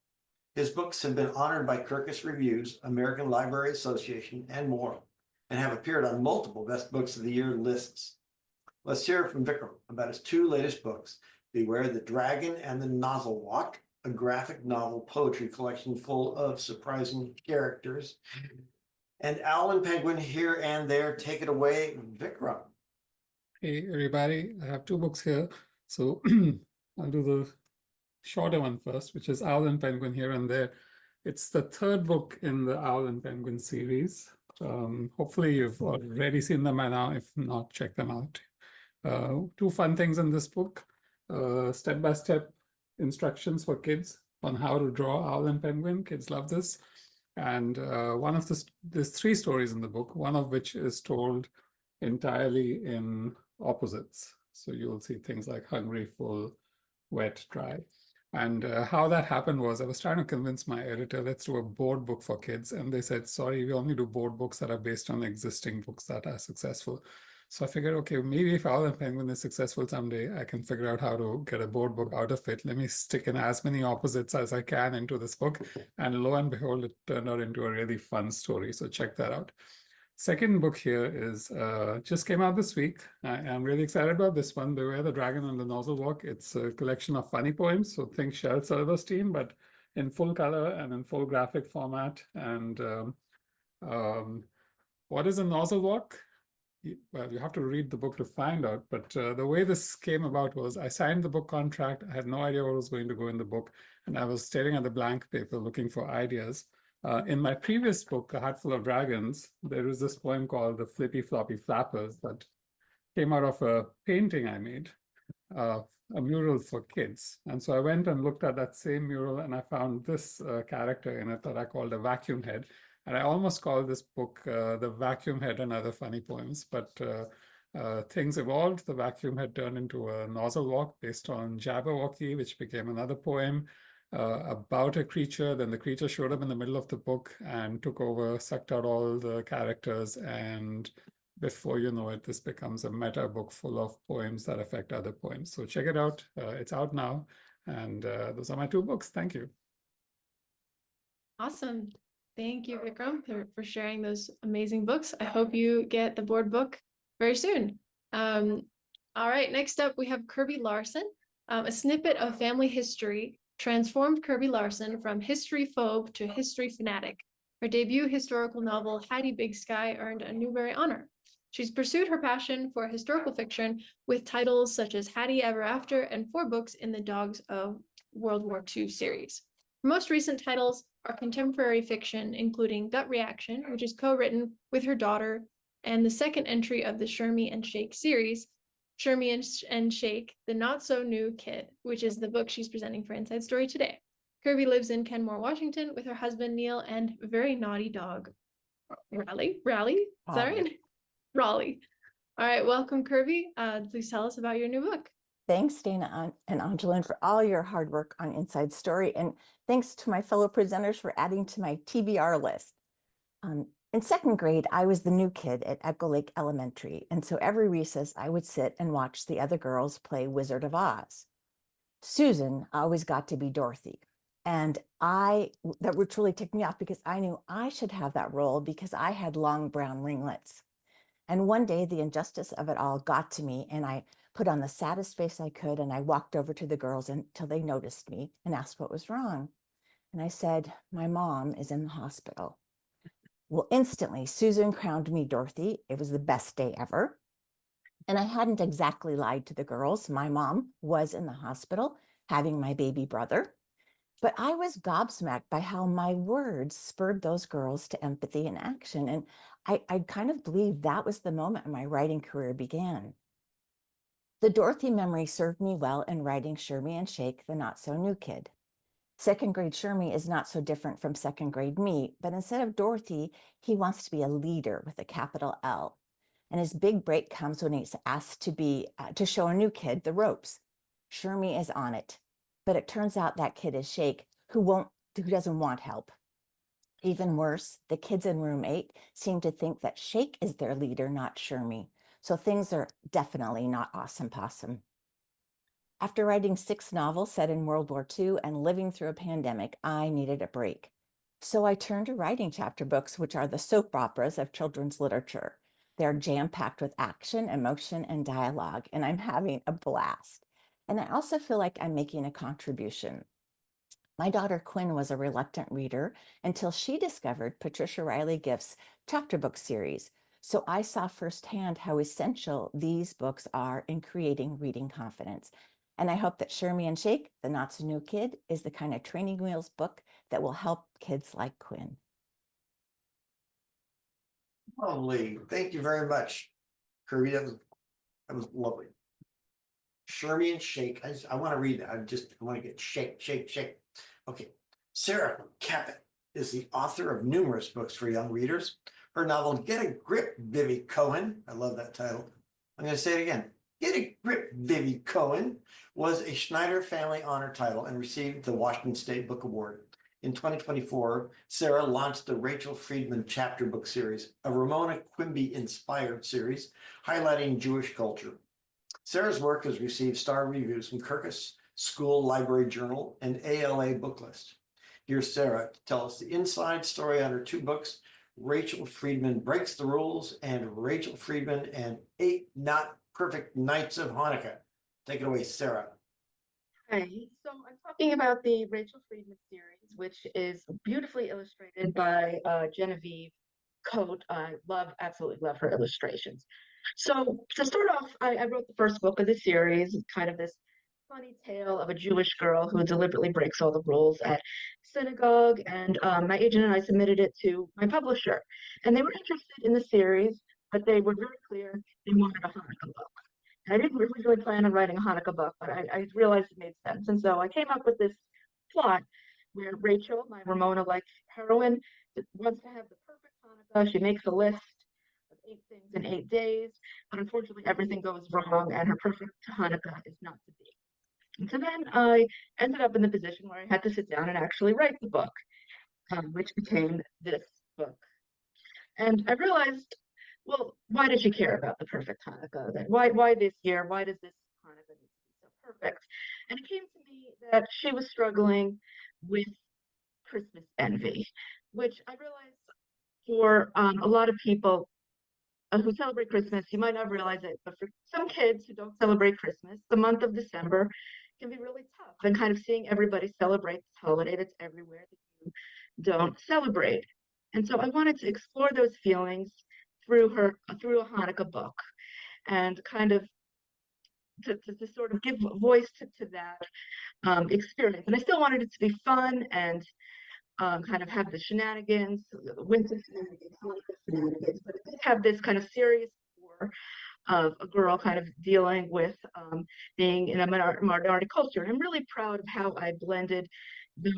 His books have been honored by Kirkus Reviews, American Library Association, and more, and have appeared on multiple Best Books of the Year lists. Let's hear from Vikram about his two latest books, Beware the Dragon and the Nozzle Walk, a graphic novel poetry collection full of surprising characters, and Owl and Penguin, Here and There. Take it away, Vikram. Hey everybody, I have two books here. So I'll do the shorter one first, which is Owl and Penguin, Here and There. It's the third book in the Owl and Penguin series. Hopefully you've already seen them by now. If not, check them out. Two fun things in this book, step-by-step instructions for kids on how to draw Owl and Penguin. Kids love this. And there's three stories in the book, one of which is told entirely in opposites. So you'll see things like hungry, full, wet, dry. And how that happened was I was trying to convince my editor, let's do a board book for kids. And they said, sorry, we only do board books that are based on existing books that are successful. So I figured, okay, maybe if Owl and Penguin is successful someday, I can figure out how to get a board book out of it. Let me stick in as many opposites as I can into this book. And lo and behold, it turned out into a really fun story. So check that out. Second book here is just came out this week. I am really excited about this one, Beware the Dragon and the Nozzle Walk. It's a collection of funny poems. So think Shel Silverstein, but in full color and in full graphic format. And what is a nozzle walk? Well, you have to read the book to find out. But the way this came about was I signed the book contract. I had no idea what was going to go in the book. And I was staring at the blank paper looking for ideas. In my previous book, A Heart Full of Dragons, there is this poem called The Flippy Floppy Flappers that came out of a painting I made, a mural for kids. And so I went and looked at that same mural and I found this character in it that I called a vacuum head. And I almost called this book The Vacuum Head and Other Funny Poems, but things evolved. The vacuum head turned into a nozzle walk based on Jabberwocky, which became another poem about a creature. Then the creature showed up in the middle of the book and took over, sucked out all the characters. And before you know it, this becomes a meta book full of poems that affect other poems. So check it out. It's out now. And those are my two books. Thank you. Awesome. Thank you, Vikram, for sharing those amazing books. I hope you get the board book very soon. All right, next up, we have Kirby Larson. A snippet of family history transformed Kirby Larson from history phobe to history fanatic. Her debut historical novel, Hattie Big Sky, earned a Newbery honor. She's pursued her passion for historical fiction with titles such as Hattie Ever After and 4 books in the Dogs of World War II series. Her most recent titles are contemporary fiction, including Gut Reaction, which is co-written with her daughter, and the second entry of the Shermie and Shake series, Shermie and Shake, The Not So New Kid, which is the book she's presenting for Inside Story today. Kirby lives in Kenmore, Washington with her husband, Neil, and very naughty dog, Raleigh? Is that right? Raleigh. All right, welcome, Kirby. Please tell us about your new book. Thanks, Dana and Angeline, for all your hard work on Inside Story. And thanks to my fellow presenters for adding to my TBR list. In second grade, I was the new kid at Echo Lake Elementary. And so every recess, I would sit and watch the other girls play Wizard of Oz. Susan always got to be Dorothy. And which really ticked me off because I knew I should have that role because I had long brown ringlets. And one day the injustice of it all got to me and I put on the saddest face I could and I walked over to the girls until they noticed me and asked what was wrong. And I said, my mom is in the hospital. Well, instantly Susan crowned me Dorothy. It was the best day ever. And I hadn't exactly lied to the girls. My mom was in the hospital having my baby brother. But I was gobsmacked by how my words spurred those girls to empathy and action. And I kind of believe that was the moment my writing career began. The Dorothy memory served me well in writing Shermie and Shake, the not so new kid. Second grade Shermie is not so different from second grade me, but instead of Dorothy, he wants to be a leader with a capital L. And his big break comes when he's asked to show a new kid the ropes. Shermie is on it, but it turns out that kid is Shake, who doesn't want help. Even worse, the kids in room 8 seem to think that Shake is their leader, not Shermie. So things are definitely not awesome possum. After writing 6 novels set in World War II and living through a pandemic, I needed a break. So I turned to writing chapter books, which are the soap operas of children's literature. They're jam-packed with action, emotion, and dialogue, and I'm having a blast. And I also feel like I'm making a contribution. My daughter Quinn was a reluctant reader until she discovered Patricia Riley Gift's chapter book series. So I saw firsthand how essential these books are in creating reading confidence. And I hope that Shermie and Shake, the Not So New Kid, is the kind of training wheels book that will help kids like Quinn. Lovely. Thank you very much, Kirby. That was lovely. Shermie and Shake. I want to read that. I want to get shake, shake, shake. Okay. Sarah Caput is the author of numerous books for young readers. Her novel, Get a Grip, Vivi Cohen. I love that title. I'm going to say it again. Get a Grip, Vivi Cohen was a Schneider Family Honor title and received the Washington State Book Award. In 2024, Sarah launched the Rachel Friedman chapter book series, a Ramona Quimby-inspired series highlighting Jewish culture. Sarah's work has received star reviews from Kirkus School Library Journal and ALA Booklist. Here's Sarah to tell us the inside story on her 2 books, Rachel Friedman Breaks the Rules and Rachel Friedman and 8 Not Perfect Nights of Hanukkah. Take it away, Sarah. Hi, so I'm talking about the Rachel Friedman series, which is beautifully illustrated by Genevieve Coate. I absolutely love her illustrations. So to start off, I wrote the first book of the series, kind of this funny tale of a Jewish girl who deliberately breaks all the rules at synagogue. And my agent and I submitted it to my publisher. And they were interested in the series, but they were very clear they wanted a Hanukkah book. I didn't really plan on writing a Hanukkah book, but I realized it made sense. And so I came up with this plot where Rachel, my Ramona-like heroine, wants to have the perfect Hanukkah. She makes a list of 8 things in 8 days, but unfortunately everything goes wrong and her perfect Hanukkah is not to be. And so then I ended up in the position where I had to sit down and actually write the book, which became this book. And I realized, well, why did she care about the perfect Hanukkah? Why this year? Why does this Hanukkah need to be so perfect? And it came to me that she was struggling with Christmas envy, which I realized for a lot of people who celebrate Christmas, you might not realize it, but for some kids who don't celebrate Christmas, the month of December can be really tough. And kind of seeing everybody celebrate this holiday that's everywhere that you don't celebrate. And so I wanted to explore those feelings through a Hanukkah book, and kind of to sort of give voice to that experience. And I still wanted it to be fun and kind of have the shenanigans, the winter shenanigans, Hanukkah shenanigans, but it did have this kind of serious core of a girl kind of dealing with being in a minority culture. And I'm really proud of how I blended those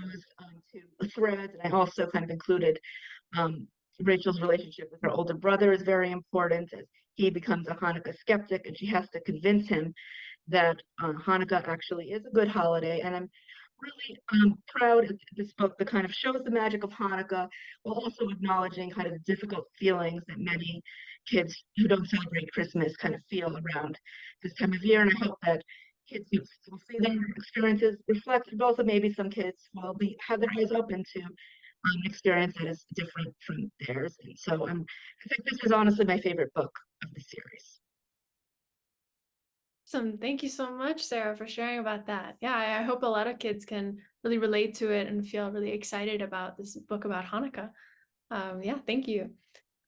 2 threads. And I also kind of included Rachel's relationship with her older brother is very important, as he becomes a Hanukkah skeptic and she has to convince him that Hanukkah actually is a good holiday. And I'm really proud of this book that kind of shows the magic of Hanukkah while also acknowledging kind of the difficult feelings that many kids who don't celebrate Christmas kind of feel around this time of year. And I hope that kids will see their experiences reflected, but also maybe some kids will have their eyes open to an experience that is different from theirs. And so I think this is honestly my favorite book of the series. Awesome. Thank you so much, Sarah, for sharing about that. Yeah, I hope a lot of kids can really relate to it and feel really excited about this book about Hanukkah. Yeah, thank you.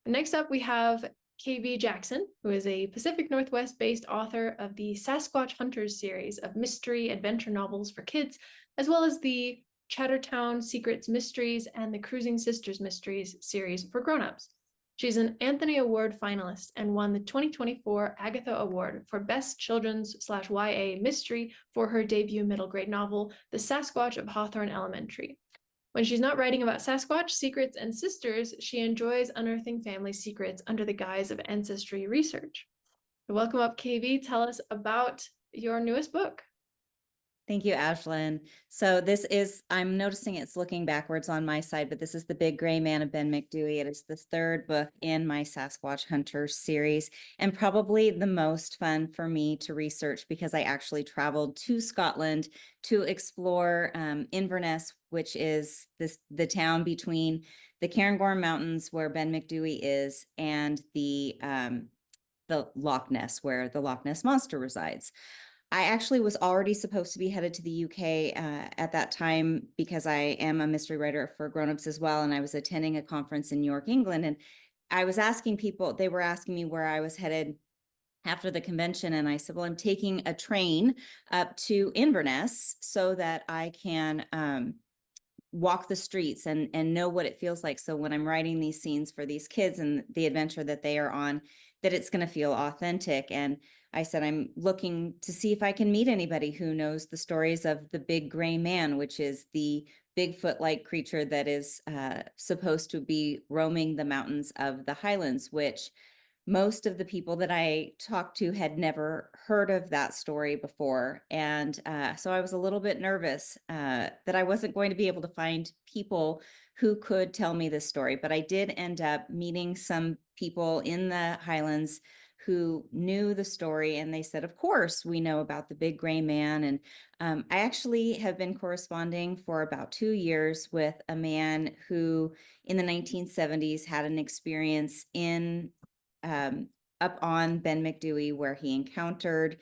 Next up, we have KB Jackson, who is a Pacific Northwest-based author of the Sasquatch Hunters series of mystery adventure novels for kids, as well as the Chattertown Secrets Mysteries and the Cruising Sisters Mysteries series for grown-ups. She's an Anthony Award finalist and won the 2024 Agatha Award for Best Children's/YA Mystery for her debut middle grade novel, The Sasquatch of Hawthorne Elementary. When she's not writing about Sasquatch, secrets, and sisters, she enjoys unearthing family secrets under the guise of ancestry research. Welcome up, KV. Tell us about your newest book. Thank you, Ashlyn. So this is, I'm noticing it's looking backwards on my side, but this is The Big Gray Man of Ben McDewey. It is the third book in my Sasquatch Hunters series, and probably the most fun for me to research because I actually traveled to Scotland to explore Inverness, which is the town between the Cairngorm Mountains where Ben McDewey is and the Loch Ness, where the Loch Ness Monster resides. I actually was already supposed to be headed to the UK at that time because I am a mystery writer for grownups as well. And I was attending a conference in York, England. And I was asking people, they were asking me where I was headed after the convention. And I said, well, I'm taking a train up to Inverness so that I can walk the streets and know what it feels like. So when I'm writing these scenes for these kids and the adventure that they are on, that it's going to feel authentic. And I said, I'm looking to see if I can meet anybody who knows the stories of the Big Gray Man, which is the Bigfoot-like creature that is supposed to be roaming the mountains of the Highlands, which most of the people that I talked to had never heard of that story before. And so I was a little bit nervous that I wasn't going to be able to find people who could tell me this story. But I did end up meeting some people in the Highlands who knew the story, and they said, of course, we know about the Big Gray Man. And I actually have been corresponding for about 2 years with a man who in the 1970s had an experience in up on Ben McDewey where he encountered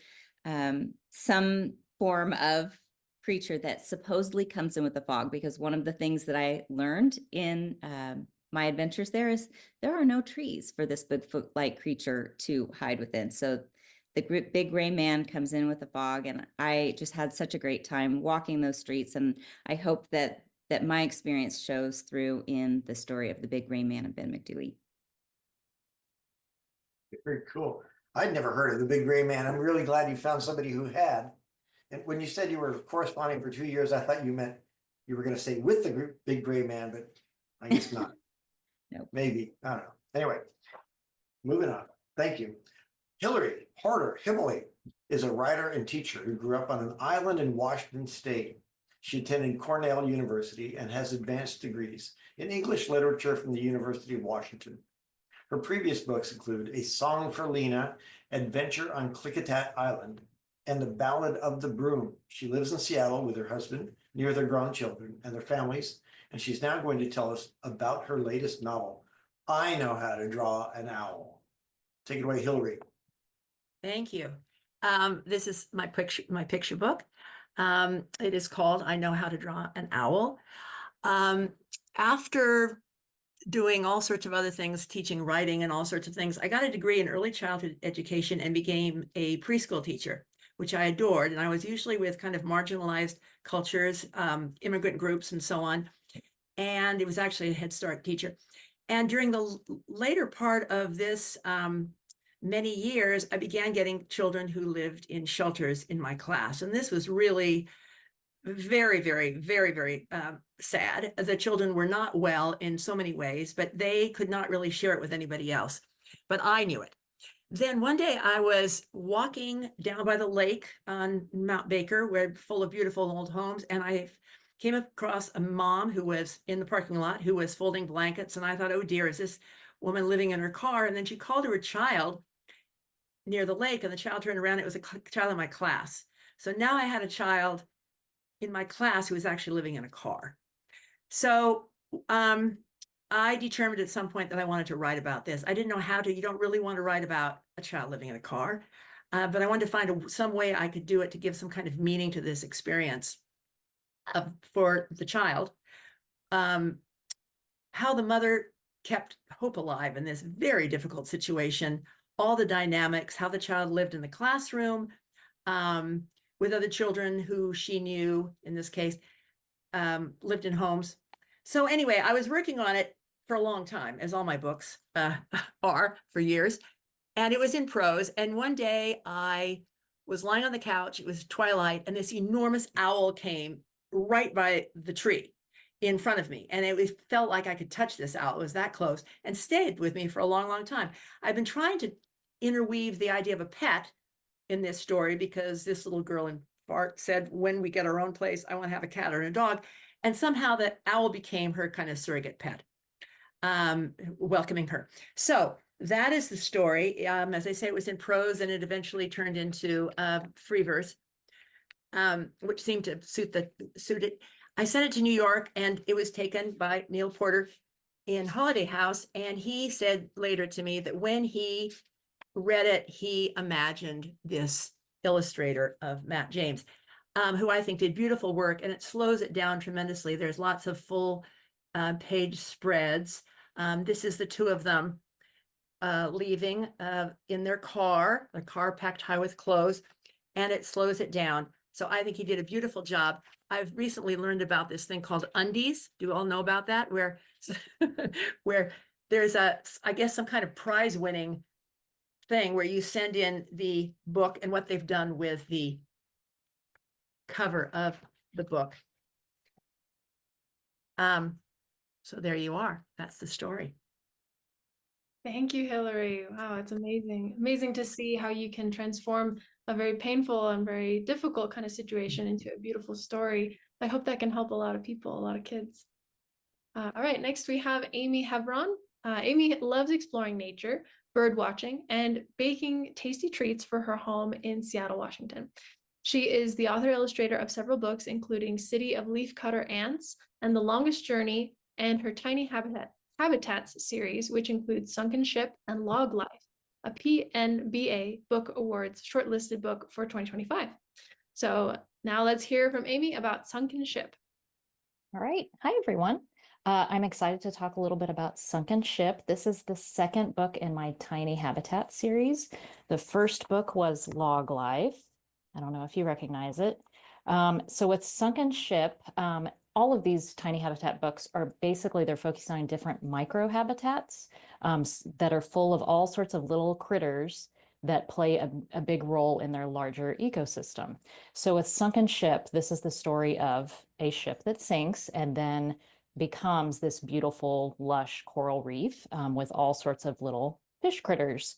some form of creature that supposedly comes in with the fog, because one of the things that I learned in my adventures there is there are no trees for this Bigfoot-like creature to hide within. So the Big Gray Man comes in with the fog, and I just had such a great time walking those streets. And I hope that my experience shows through in the story of the Big Gray Man of Ben McDewey. Very cool. I'd never heard of the Big Gray Man. I'm really glad you found somebody who had. And when you said you were corresponding for 2 years, I thought you meant you were going to say with the Big Gray Man, but I guess not. No. Maybe. I don't know. Anyway, moving on. Thank you. Hillary Harder Himmeley is a writer and teacher who grew up on an island in Washington State. She attended Cornell University and has advanced degrees in English literature from the University of Washington. Her previous books include A Song for Lena, Adventure on Klickitat Island, and The Ballad of the Broom. She lives in Seattle with her husband, near their grown children and their families, and she's now going to tell us about her latest novel, I Know How to Draw an Owl. Take it away, Hillary. Thank you. This is my picture book. It is called I Know How to Draw an Owl. After doing all sorts of other things, teaching writing and all sorts of things, I got a degree in early childhood education and became a preschool teacher, which I adored. And I was usually with kind of marginalized cultures, immigrant groups and so on. And it was actually a Head Start teacher. And during the later part of this many years, I began getting children who lived in shelters in my class. And this was really very, very, very, very sad. The children were not well in so many ways, but they could not really share it with anybody else. But I knew it. Then one day I was walking down by the lake on Mount Baker, where full of beautiful old homes, and I came across a mom who was in the parking lot who was folding blankets. And I thought, oh dear, is this woman living in her car? And then she called to her child near the lake, and the child turned around. It was a child in my class. So now I had a child in my class who was actually living in a car. So I determined at some point that I wanted to write about this. I didn't know how to. You don't really want to write about a child living in a car, but I wanted to find some way I could do it to give some kind of meaning to this experience for the child. How the mother kept hope alive in this very difficult situation, all the dynamics, how the child lived in the classroom with other children who she knew in this case, lived in homes. So anyway, I was working on it for a long time, as all my books are for years. And it was in prose. And one day I was lying on the couch, it was twilight, and this enormous owl came right by the tree in front of me. And it felt like I could touch this owl. It was that close and stayed with me for a long, long time. I've been trying to interweave the idea of a pet in this story because this little girl in Fart said, when we get our own place, I want to have a cat or a dog. And somehow the owl became her kind of surrogate pet, welcoming her. So that is the story. As I say, it was in prose and it eventually turned into free verse, which seemed to suit it. I sent it to New York and it was taken by Neil Porter in Holiday House. And he said later to me that when he read it, he imagined this illustrator of Matt James, who I think did beautiful work, and it slows it down tremendously. There's lots of full page spreads. This is the two of them leaving in their car, a car packed high with clothes, and it slows it down. So I think he did a beautiful job. I've recently learned about this thing called undies. Do you all know about that? Where, where there's I guess some kind of prize winning thing where you send in the book and what they've done with the cover of the book. So there you are. That's the story. Thank you, Hillary. Wow, it's amazing. Amazing to see how you can transform a very painful and very difficult kind of situation into a beautiful story. I hope that can help a lot of people, a lot of kids. All right, next we have Amy Hebron. Amy loves exploring nature, bird watching, and baking tasty treats for her home in Seattle, Washington. She is the author-illustrator of several books, including City of Leafcutter Ants and The Longest Journey, and her Tiny Habitats series, which includes Sunken Ship and Log Life, a PNBA Book Awards shortlisted book for 2025. So now let's hear from Amy about Sunken Ship. All right. Hi, everyone. I'm excited to talk a little bit about Sunken Ship. This is the second book in my Tiny Habitat series. The first book was Log Life. I don't know if you recognize it. So with Sunken Ship, all of these Tiny Habitat books are basically, they're focusing on different micro habitats that are full of all sorts of little critters that play a big role in their larger ecosystem. So with Sunken Ship, this is the story of a ship that sinks and then becomes this beautiful, lush coral reef with all sorts of little fish critters.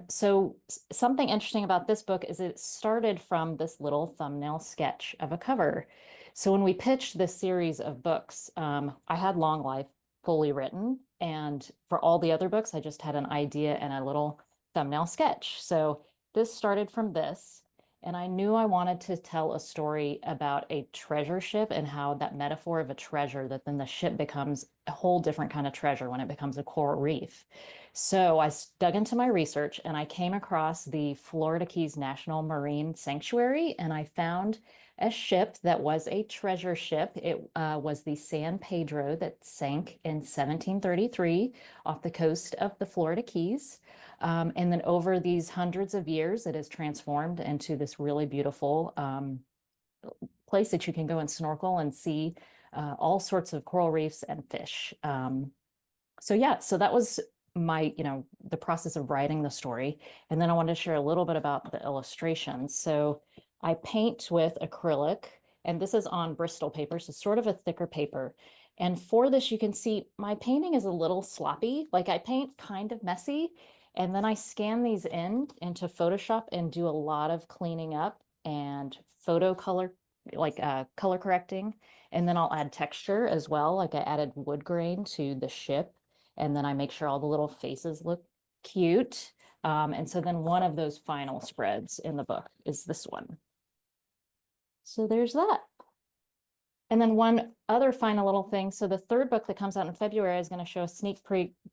So something interesting about this book is it started from this little thumbnail sketch of a cover. So when we pitched this series of books, I had Long Life fully written, and for all the other books, I just had an idea and a little thumbnail sketch. So this started from this, and I knew I wanted to tell a story about a treasure ship and how that metaphor of a treasure, that then the ship becomes a whole different kind of treasure when it becomes a coral reef. So I dug into my research and I came across the Florida Keys National Marine Sanctuary, and I found a ship that was a treasure ship. It was the San Pedro that sank in 1733 off the coast of the Florida Keys. And then over these hundreds of years, it has transformed into this really beautiful place that you can go and snorkel and see all sorts of coral reefs and fish. So yeah, so that was my, the process of writing the story. And then I wanted to share a little bit about the illustrations. So I paint with acrylic, and this is on Bristol paper, so sort of a thicker paper. And for this, you can see my painting is a little sloppy. Like I paint kind of messy, and then I scan these into Photoshop and do a lot of cleaning up and color correcting. And then I'll add texture as well. Like I added wood grain to the ship, and then I make sure all the little faces look cute. And so then one of those final spreads in the book is this one. So there's that. And then one other final little thing. So the third book that comes out in February is going to show a sneak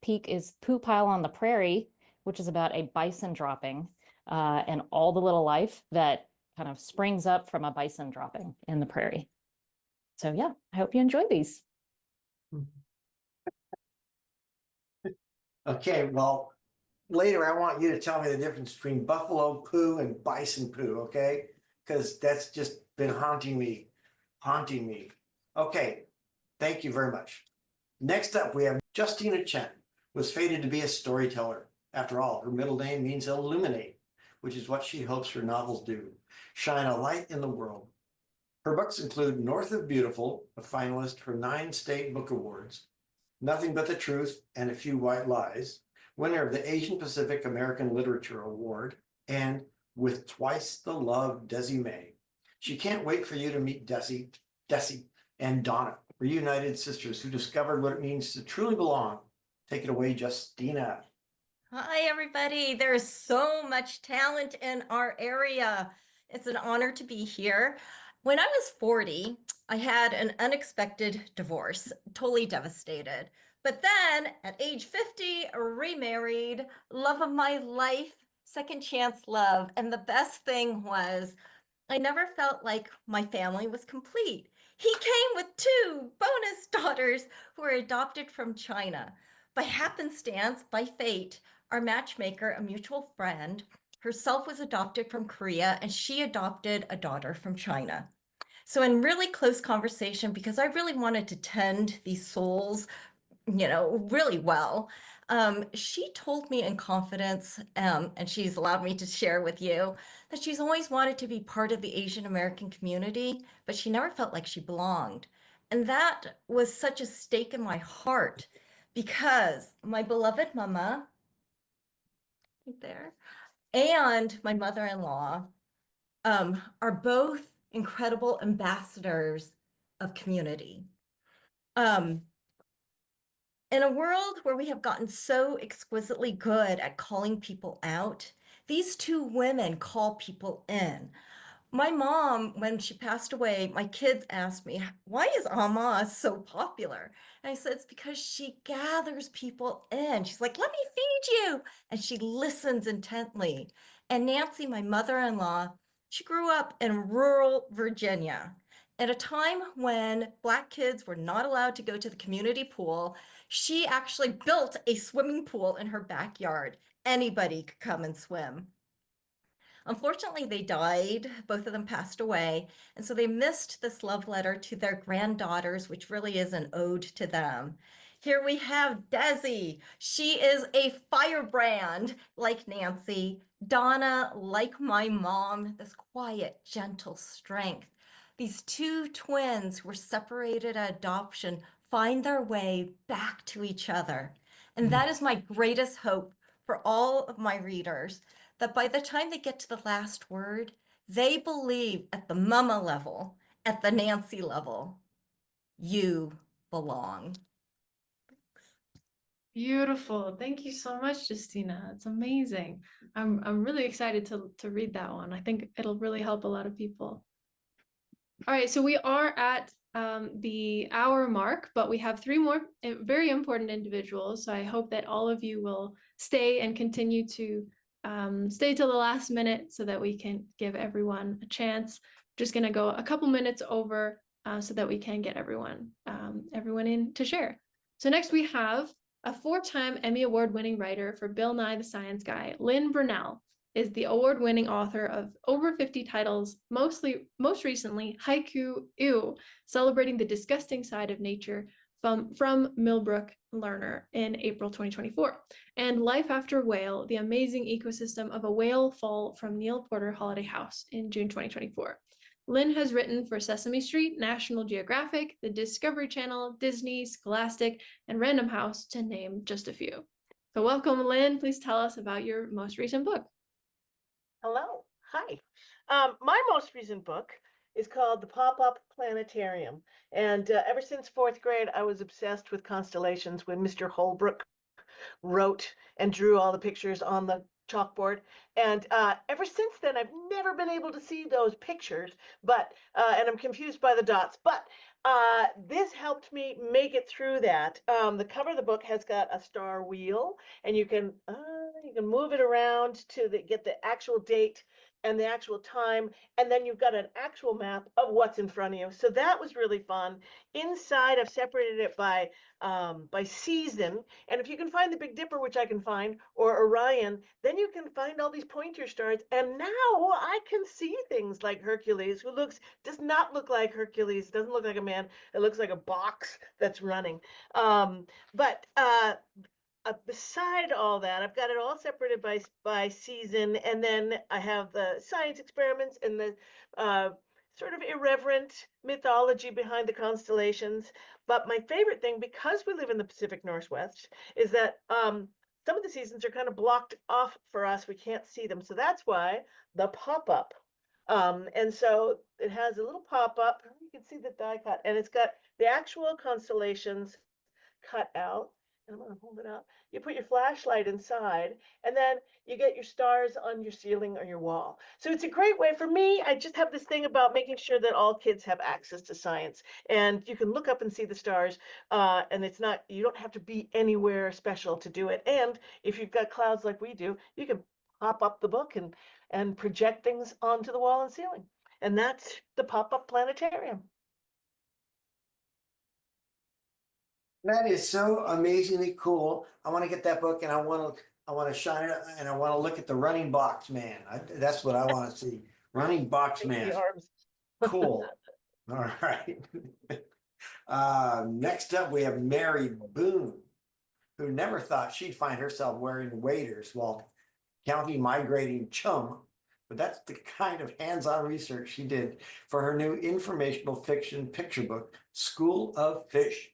peek is Poo Pile on the Prairie, which is about a bison dropping and all the little life that kind of springs up from a bison dropping in the prairie. So yeah, I hope you enjoy these. Okay, well, later I want you to tell me the difference between buffalo poo and bison poo, okay? Because that's just been haunting me. Okay, thank you very much. Next up, we have Justina Chen, was fated to be a storyteller. After all, her middle name means illuminate, which is what she hopes her novels do, shine a light in the world. Her books include North of Beautiful, a finalist for 9 state book awards, Nothing But the Truth and a Few White Lies, winner of the Asian Pacific American Literature Award, and With Twice the Love, Desi May. She can't wait for you to meet Desi, and Donna, reunited sisters who discovered what it means to truly belong. Take it away, Justina. Hi, everybody. There's so much talent in our area. It's an honor to be here. When I was 40, I had an unexpected divorce, totally devastated. But then at age 50, remarried, love of my life, second chance love. And the best thing was I never felt like my family was complete. He came with 2 bonus daughters who were adopted from China. By happenstance, by fate, our matchmaker, a mutual friend, herself was adopted from Korea, and she adopted a daughter from China. So in really close conversation, because I really wanted to tend these souls, really well, she told me in confidence, and she's allowed me to share with you, that she's always wanted to be part of the Asian American community, but she never felt like she belonged. And that was such a stake in my heart because my beloved mama, right there, and my mother-in-law are both incredible ambassadors of community. In a world where we have gotten so exquisitely good at calling people out, these 2 women call people in. My mom, when she passed away, my kids asked me, why is Amma so popular? And I said, it's because she gathers people in. She's like, let me feed you. And she listens intently. And Nancy, my mother-in-law, she grew up in rural Virginia at a time when Black kids were not allowed to go to the community pool. She actually built a swimming pool in her backyard. Anybody could come and swim. Unfortunately, they died. Both of them passed away. And so they missed this love letter to their granddaughters, which really is an ode to them. Here we have Desi. She is a firebrand like Nancy. Donna, like my mom, this quiet, gentle strength. These 2 twins who were separated at adoption find their way back to each other. And that is my greatest hope for all of my readers, that by the time they get to the last word, they believe at the mama level, at the Nancy level, you belong. Beautiful. Thank you so much, Justina. It's amazing. I'm really excited to read that one. I think it'll really help a lot of people. All right, so we are at the hour mark, but we have 3 more very important individuals. So I hope that all of you will stay and continue to stay till the last minute so that we can give everyone a chance. Just going to go a couple minutes over so that we can get everyone in to share. So next we have a 4-time Emmy Award-winning writer for Bill Nye the Science Guy. Lynn Burnell is the award-winning author of over 50 titles, most recently Haiku Ew, celebrating the disgusting side of nature from Millbrook Learner in April 2024, and Life After Whale, the amazing ecosystem of a whale fall from Neil Porter Holiday House in June 2024. Lynn has written for Sesame Street, National Geographic, the Discovery Channel, Disney, Scholastic, and Random House, to name just a few. So welcome, Lynn. Please tell us about your most recent book. Hello. Hi. My most recent book is called The Pop-Up Planetarium. And ever since 4th grade, I was obsessed with constellations when Mr. Holbrook wrote and drew all the pictures on the chalkboard. And ever since then, I've never been able to see those pictures, but and I'm confused by the dots. But this helped me make it through that. The cover of the book has got a star wheel, and you can move it around to get the actual date and the actual time, and then you've got an actual map of what's in front of you. So that was really fun. Inside, I've separated it by season, and if you can find the Big Dipper, which I can find, or Orion, then you can find all these pointer stars. And now I can see things like Hercules, who does not look like Hercules, doesn't look like a man. It looks like a box that's running. Beside all that, I've got it all separated by season, and then I have the science experiments and the sort of irreverent mythology behind the constellations. But my favorite thing, because we live in the Pacific Northwest, is that some of the seasons are kind of blocked off for us. We can't see them. So that's why the pop-up. And so it has a little pop-up. You can see the die cut, and it's got the actual constellations cut out. And I'm going to hold it up. You put your flashlight inside, and then you get your stars on your ceiling or your wall. So it's a great way for me. I just have this thing about making sure that all kids have access to science, and you can look up and see the stars. And you don't have to be anywhere special to do it. And if you've got clouds like we do, you can pop up the book and project things onto the wall and ceiling. And that's the pop-up planetarium. That is so amazingly cool. I want to get that book, and I want to shine it, and I want to look at the running box man. That's what I want to see. Running box man. Cool. All right. Next up, we have Mary Boone, who never thought she'd find herself wearing waders while counting migrating chum. But that's the kind of hands-on research she did for her new informational fiction picture book, School of Fish.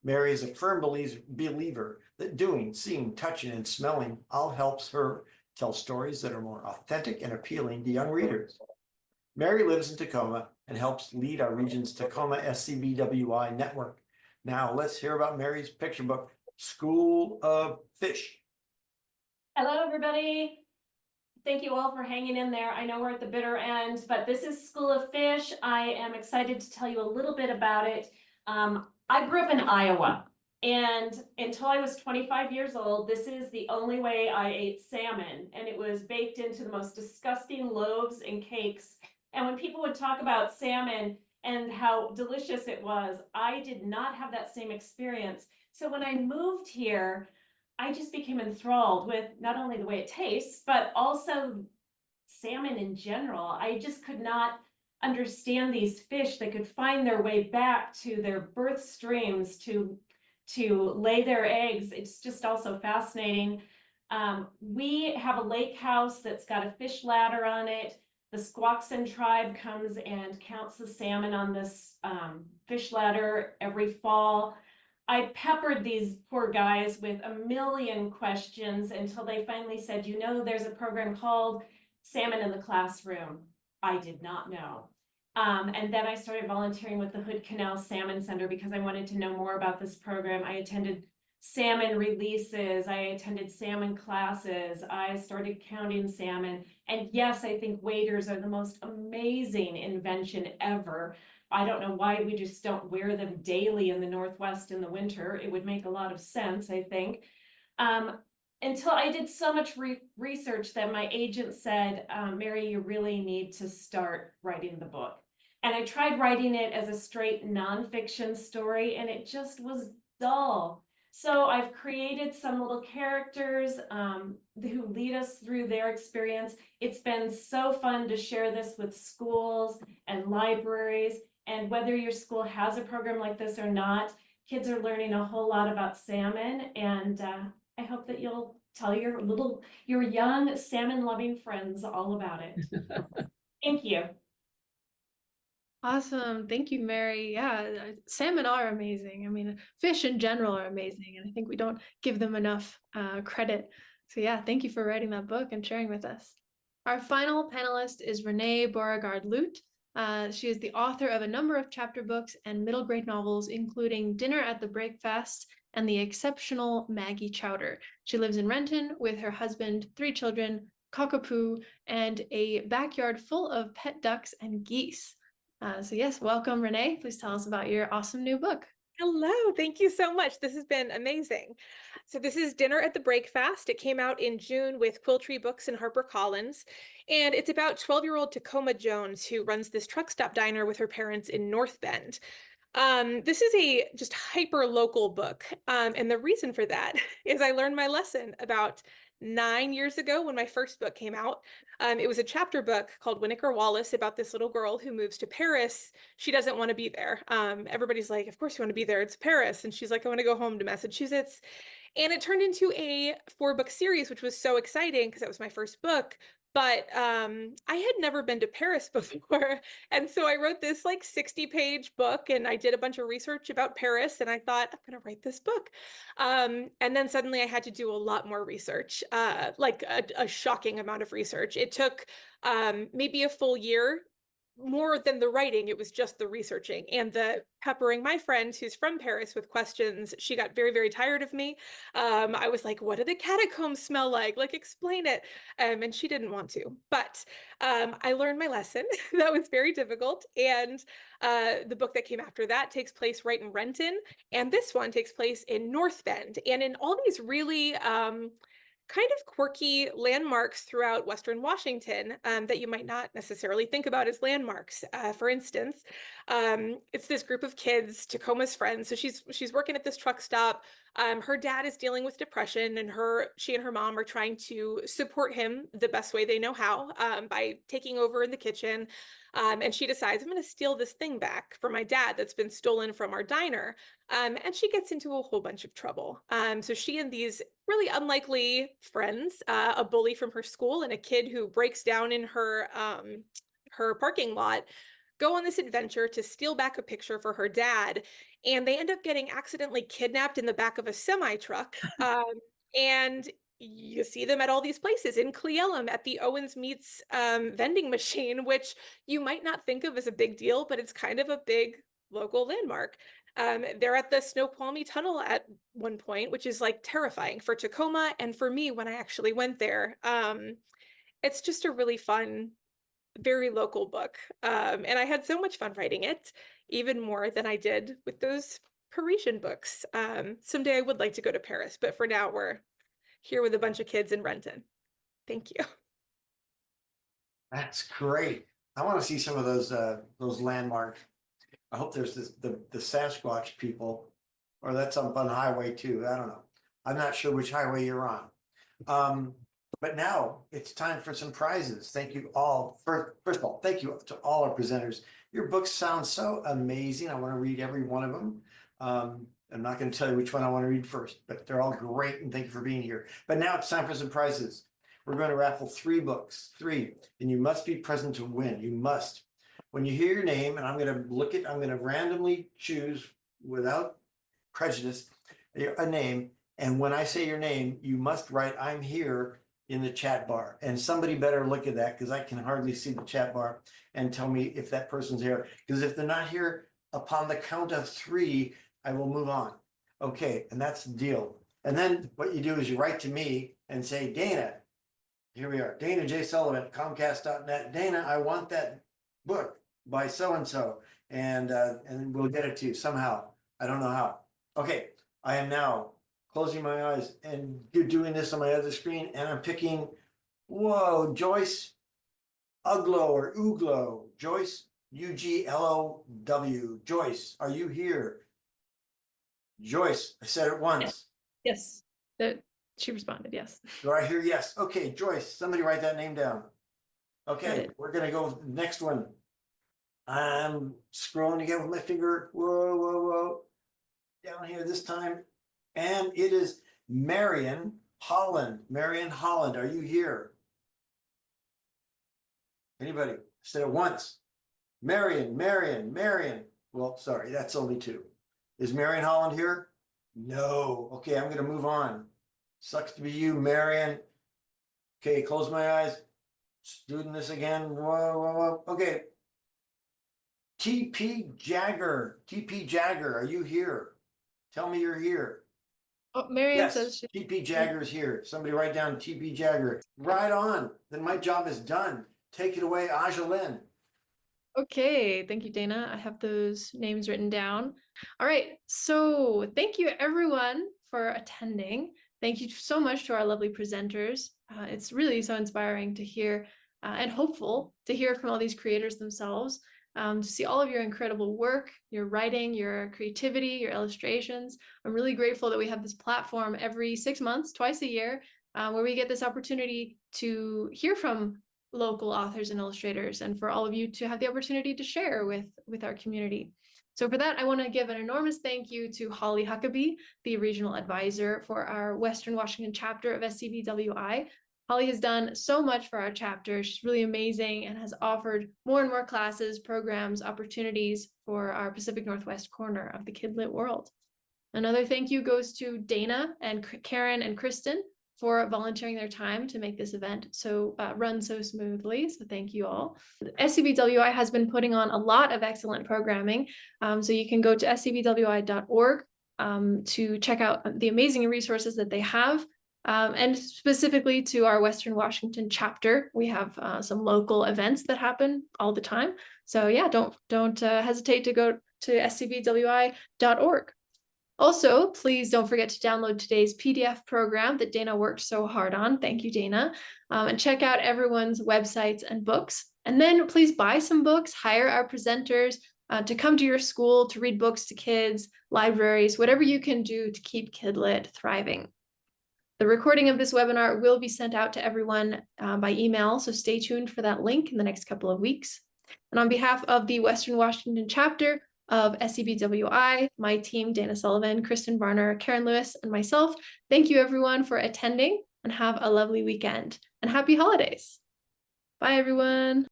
Mary is a firm believer that doing, seeing, touching, and smelling all helps her tell stories that are more authentic and appealing to young readers. Mary lives in Tacoma and helps lead our region's Tacoma SCBWI network. Now let's hear about Mary's picture book, School of Fish. Hello, everybody. Thank you all for hanging in there. I know we're at the bitter end, but this is School of Fish. I am excited to tell you a little bit about it. I grew up in Iowa, and until I was 25 years old, this is the only way I ate salmon, and it was baked into the most disgusting loaves and cakes. And when people would talk about salmon and how delicious it was, I did not have that same experience. So when I moved here, I just became enthralled with not only the way it tastes, but also salmon in general. I just could not understand these fish that could find their way back to their birth streams to lay their eggs. It's just also fascinating. We have a lake house that's got a fish ladder on it. The Squaxin tribe comes and counts the salmon on this fish ladder every fall. I peppered these poor guys with a million questions until they finally said, you know, there's a program called Salmon in the Classroom. I did not know. And then I started volunteering with the Hood Canal Salmon Center because I wanted to know more about this program. I attended salmon releases. I attended salmon classes. I started counting salmon. And yes, I think waders are the most amazing invention ever. I don't know why we just don't wear them daily in the Northwest in the winter. It would make a lot of sense, I think. Until I did so much research that my agent said, Mary, you really need to start writing the book. And I tried writing it as a straight nonfiction story, and it just was dull. So I've created some little characters who lead us through their experience. It's been so fun to share this with schools and libraries. And whether your school has a program like this or not, kids are learning a whole lot about salmon. And I hope that you'll tell your young salmon loving friends all about it. Thank you. Awesome. Thank you, Mary. Yeah, salmon are amazing. I mean, fish in general are amazing, and I think we don't give them enough credit. So yeah, thank you for writing that book and sharing with us. Our final panelist is Renee Beauregard-Lute. She is the author of a number of chapter books and middle grade novels, including Dinner at the Breakfast and The Exceptional Maggie Chowder. She lives in Renton with her husband, 3 children, cockapoo, and a backyard full of pet ducks and geese. So yes, welcome, Renee. Please tell us about your awesome new book. Hello, thank you so much. This has been amazing. So this is Dinner at the Breakfast. It came out in June with Quill Tree Books and HarperCollins, and it's about 12-year-old Tacoma Jones who runs this truck stop diner with her parents in North Bend. This is a just hyper local book. And the reason for that is I learned my lesson about 9 years ago when my first book came out. It was a chapter book called Winneker Wallace about this little girl who moves to Paris. She doesn't want to be there. Everybody's like, of course you want to be there. It's Paris. And she's like, I want to go home to Massachusetts. And it turned into a 4-book series, which was so exciting because that was my first book. But I had never been to Paris before. And so I wrote this like 60-page book and I did a bunch of research about Paris and I thought, I'm going to write this book. And then suddenly I had to do a lot more research, like a shocking amount of research. It took maybe a full year. More than the writing, it was just the researching and the peppering my friend who's from Paris with questions. She got very, very tired of me. I was like, what do the catacombs smell like? Like, explain it. And she didn't want to. But I learned my lesson. That was very difficult. And the book that came after that takes place right in Renton. And this one takes place in North Bend. And in all these really kind of quirky landmarks throughout Western Washington that you might not necessarily think about as landmarks. For instance, it's this group of kids, Tacoma's friends. So she's working at this truck stop. Her dad is dealing with depression, and she and her mom are trying to support him the best way they know how by taking over in the kitchen. And she decides, I'm going to steal this thing back from my dad that's been stolen from our diner. And she gets into a whole bunch of trouble. So she and these really unlikely friends, a bully from her school and a kid who breaks down in her parking lot, go on this adventure to steal back a picture for her dad. And they end up getting accidentally kidnapped in the back of a semi-truck. And you see them at all these places in Cleellum at the Owens Meats vending machine, which you might not think of as a big deal, but it's kind of a big local landmark. They're at the Snoqualmie Tunnel at one point, which is like terrifying for Tacoma and for me when I actually went there. It's just a really fun, very local book. And I had so much fun writing it, even more than I did with those Parisian books. Someday I would like to go to Paris, but for now we're here with a bunch of kids in Renton. Thank you. That's great. I want to see some of those landmarks. I hope there's the Sasquatch people, or that's up on Highway 2. I don't know. I'm not sure which highway you're on. But now it's time for some prizes. Thank you all. First of all, thank you to all our presenters. Your books sound so amazing. I want to read every one of them. I'm not going to tell you which one I want to read first, but they're all great, and thank you for being here. But now it's time for some prizes. We're going to raffle 3 books, and you must be present to win. You must. When you hear your name, and I'm going to randomly choose without prejudice a name. And when I say your name, you must write "I'm here" in the chat bar. And somebody better look at that because I can hardly see the chat bar and tell me if that person's here. Because if they're not here, upon the count of 3, I will move on. Okay, and that's the deal. And then what you do is you write to me and say, Dana, here we are, Dana J. Sullivan, Comcast.net. Dana, I want that book by so-and-so. And we'll get it to you somehow. I don't know how. Okay, I am now closing my eyes and you're doing this on my other screen, and I'm picking, whoa, Joyce Uglow or Uglow. Joyce, Uglow. Joyce, are you here? Joyce, I said it once. Yes, she responded, yes. Do I hear yes? Okay, Joyce, somebody write that name down. Okay, we're gonna go next one. I'm scrolling again with my finger. Whoa. Down here this time. And it is Marion Holland. Marion Holland, are you here? Anybody? I said it once. Marion. Well, sorry, that's only 2. Is Marion Holland here? No. Okay, I'm going to move on. Sucks to be you, Marion. Okay, close my eyes. Just doing this again. Whoa. Okay. TP Jagger, are you here? Tell me you're here. Oh, Marion Yes, says she. TP Jagger is here. Somebody write down TP Jagger. Right on. Then my job is done. Take it away, Ajalyn. Okay, thank you, Dana. I have those names written down. All right, so thank you everyone for attending. Thank you so much to our lovely presenters. It's really so inspiring to hear and hopeful to hear from all these creators themselves, to see all of your incredible work, your writing, your creativity, your illustrations. I'm really grateful that we have this platform every 6 months, twice a year, where we get this opportunity to hear from local authors and illustrators, and for all of you to have the opportunity to share with our community. So for that, I want to give an enormous thank you to Holly Huckabee, the regional advisor for our Western Washington chapter of SCBWI. Holly has done so much for our chapter. She's really amazing and has offered more and more classes, programs, opportunities for our Pacific Northwest corner of the Kidlit world. Another thank you goes to Dana and Karen and Kristen for volunteering their time to make this event run so smoothly. So thank you all. SCBWI has been putting on a lot of excellent programming. So you can go to scbwi.org to check out the amazing resources that they have. And specifically to our Western Washington chapter, we have some local events that happen all the time. So yeah, don't hesitate to go to scbwi.org. Also, please don't forget to download today's PDF program that Dana worked so hard on. Thank you, Dana. And check out everyone's websites and books. And then please buy some books, hire our presenters to come to your school to read books to kids, libraries, whatever you can do to keep Kidlit thriving. The recording of this webinar will be sent out to everyone by email, so stay tuned for that link in the next couple of weeks. And on behalf of the Western Washington chapter of SCBWI, my team, Dana Sullivan, Kristen Varner, Karen Lewis, and myself, thank you everyone for attending, and have a lovely weekend and happy holidays. Bye everyone.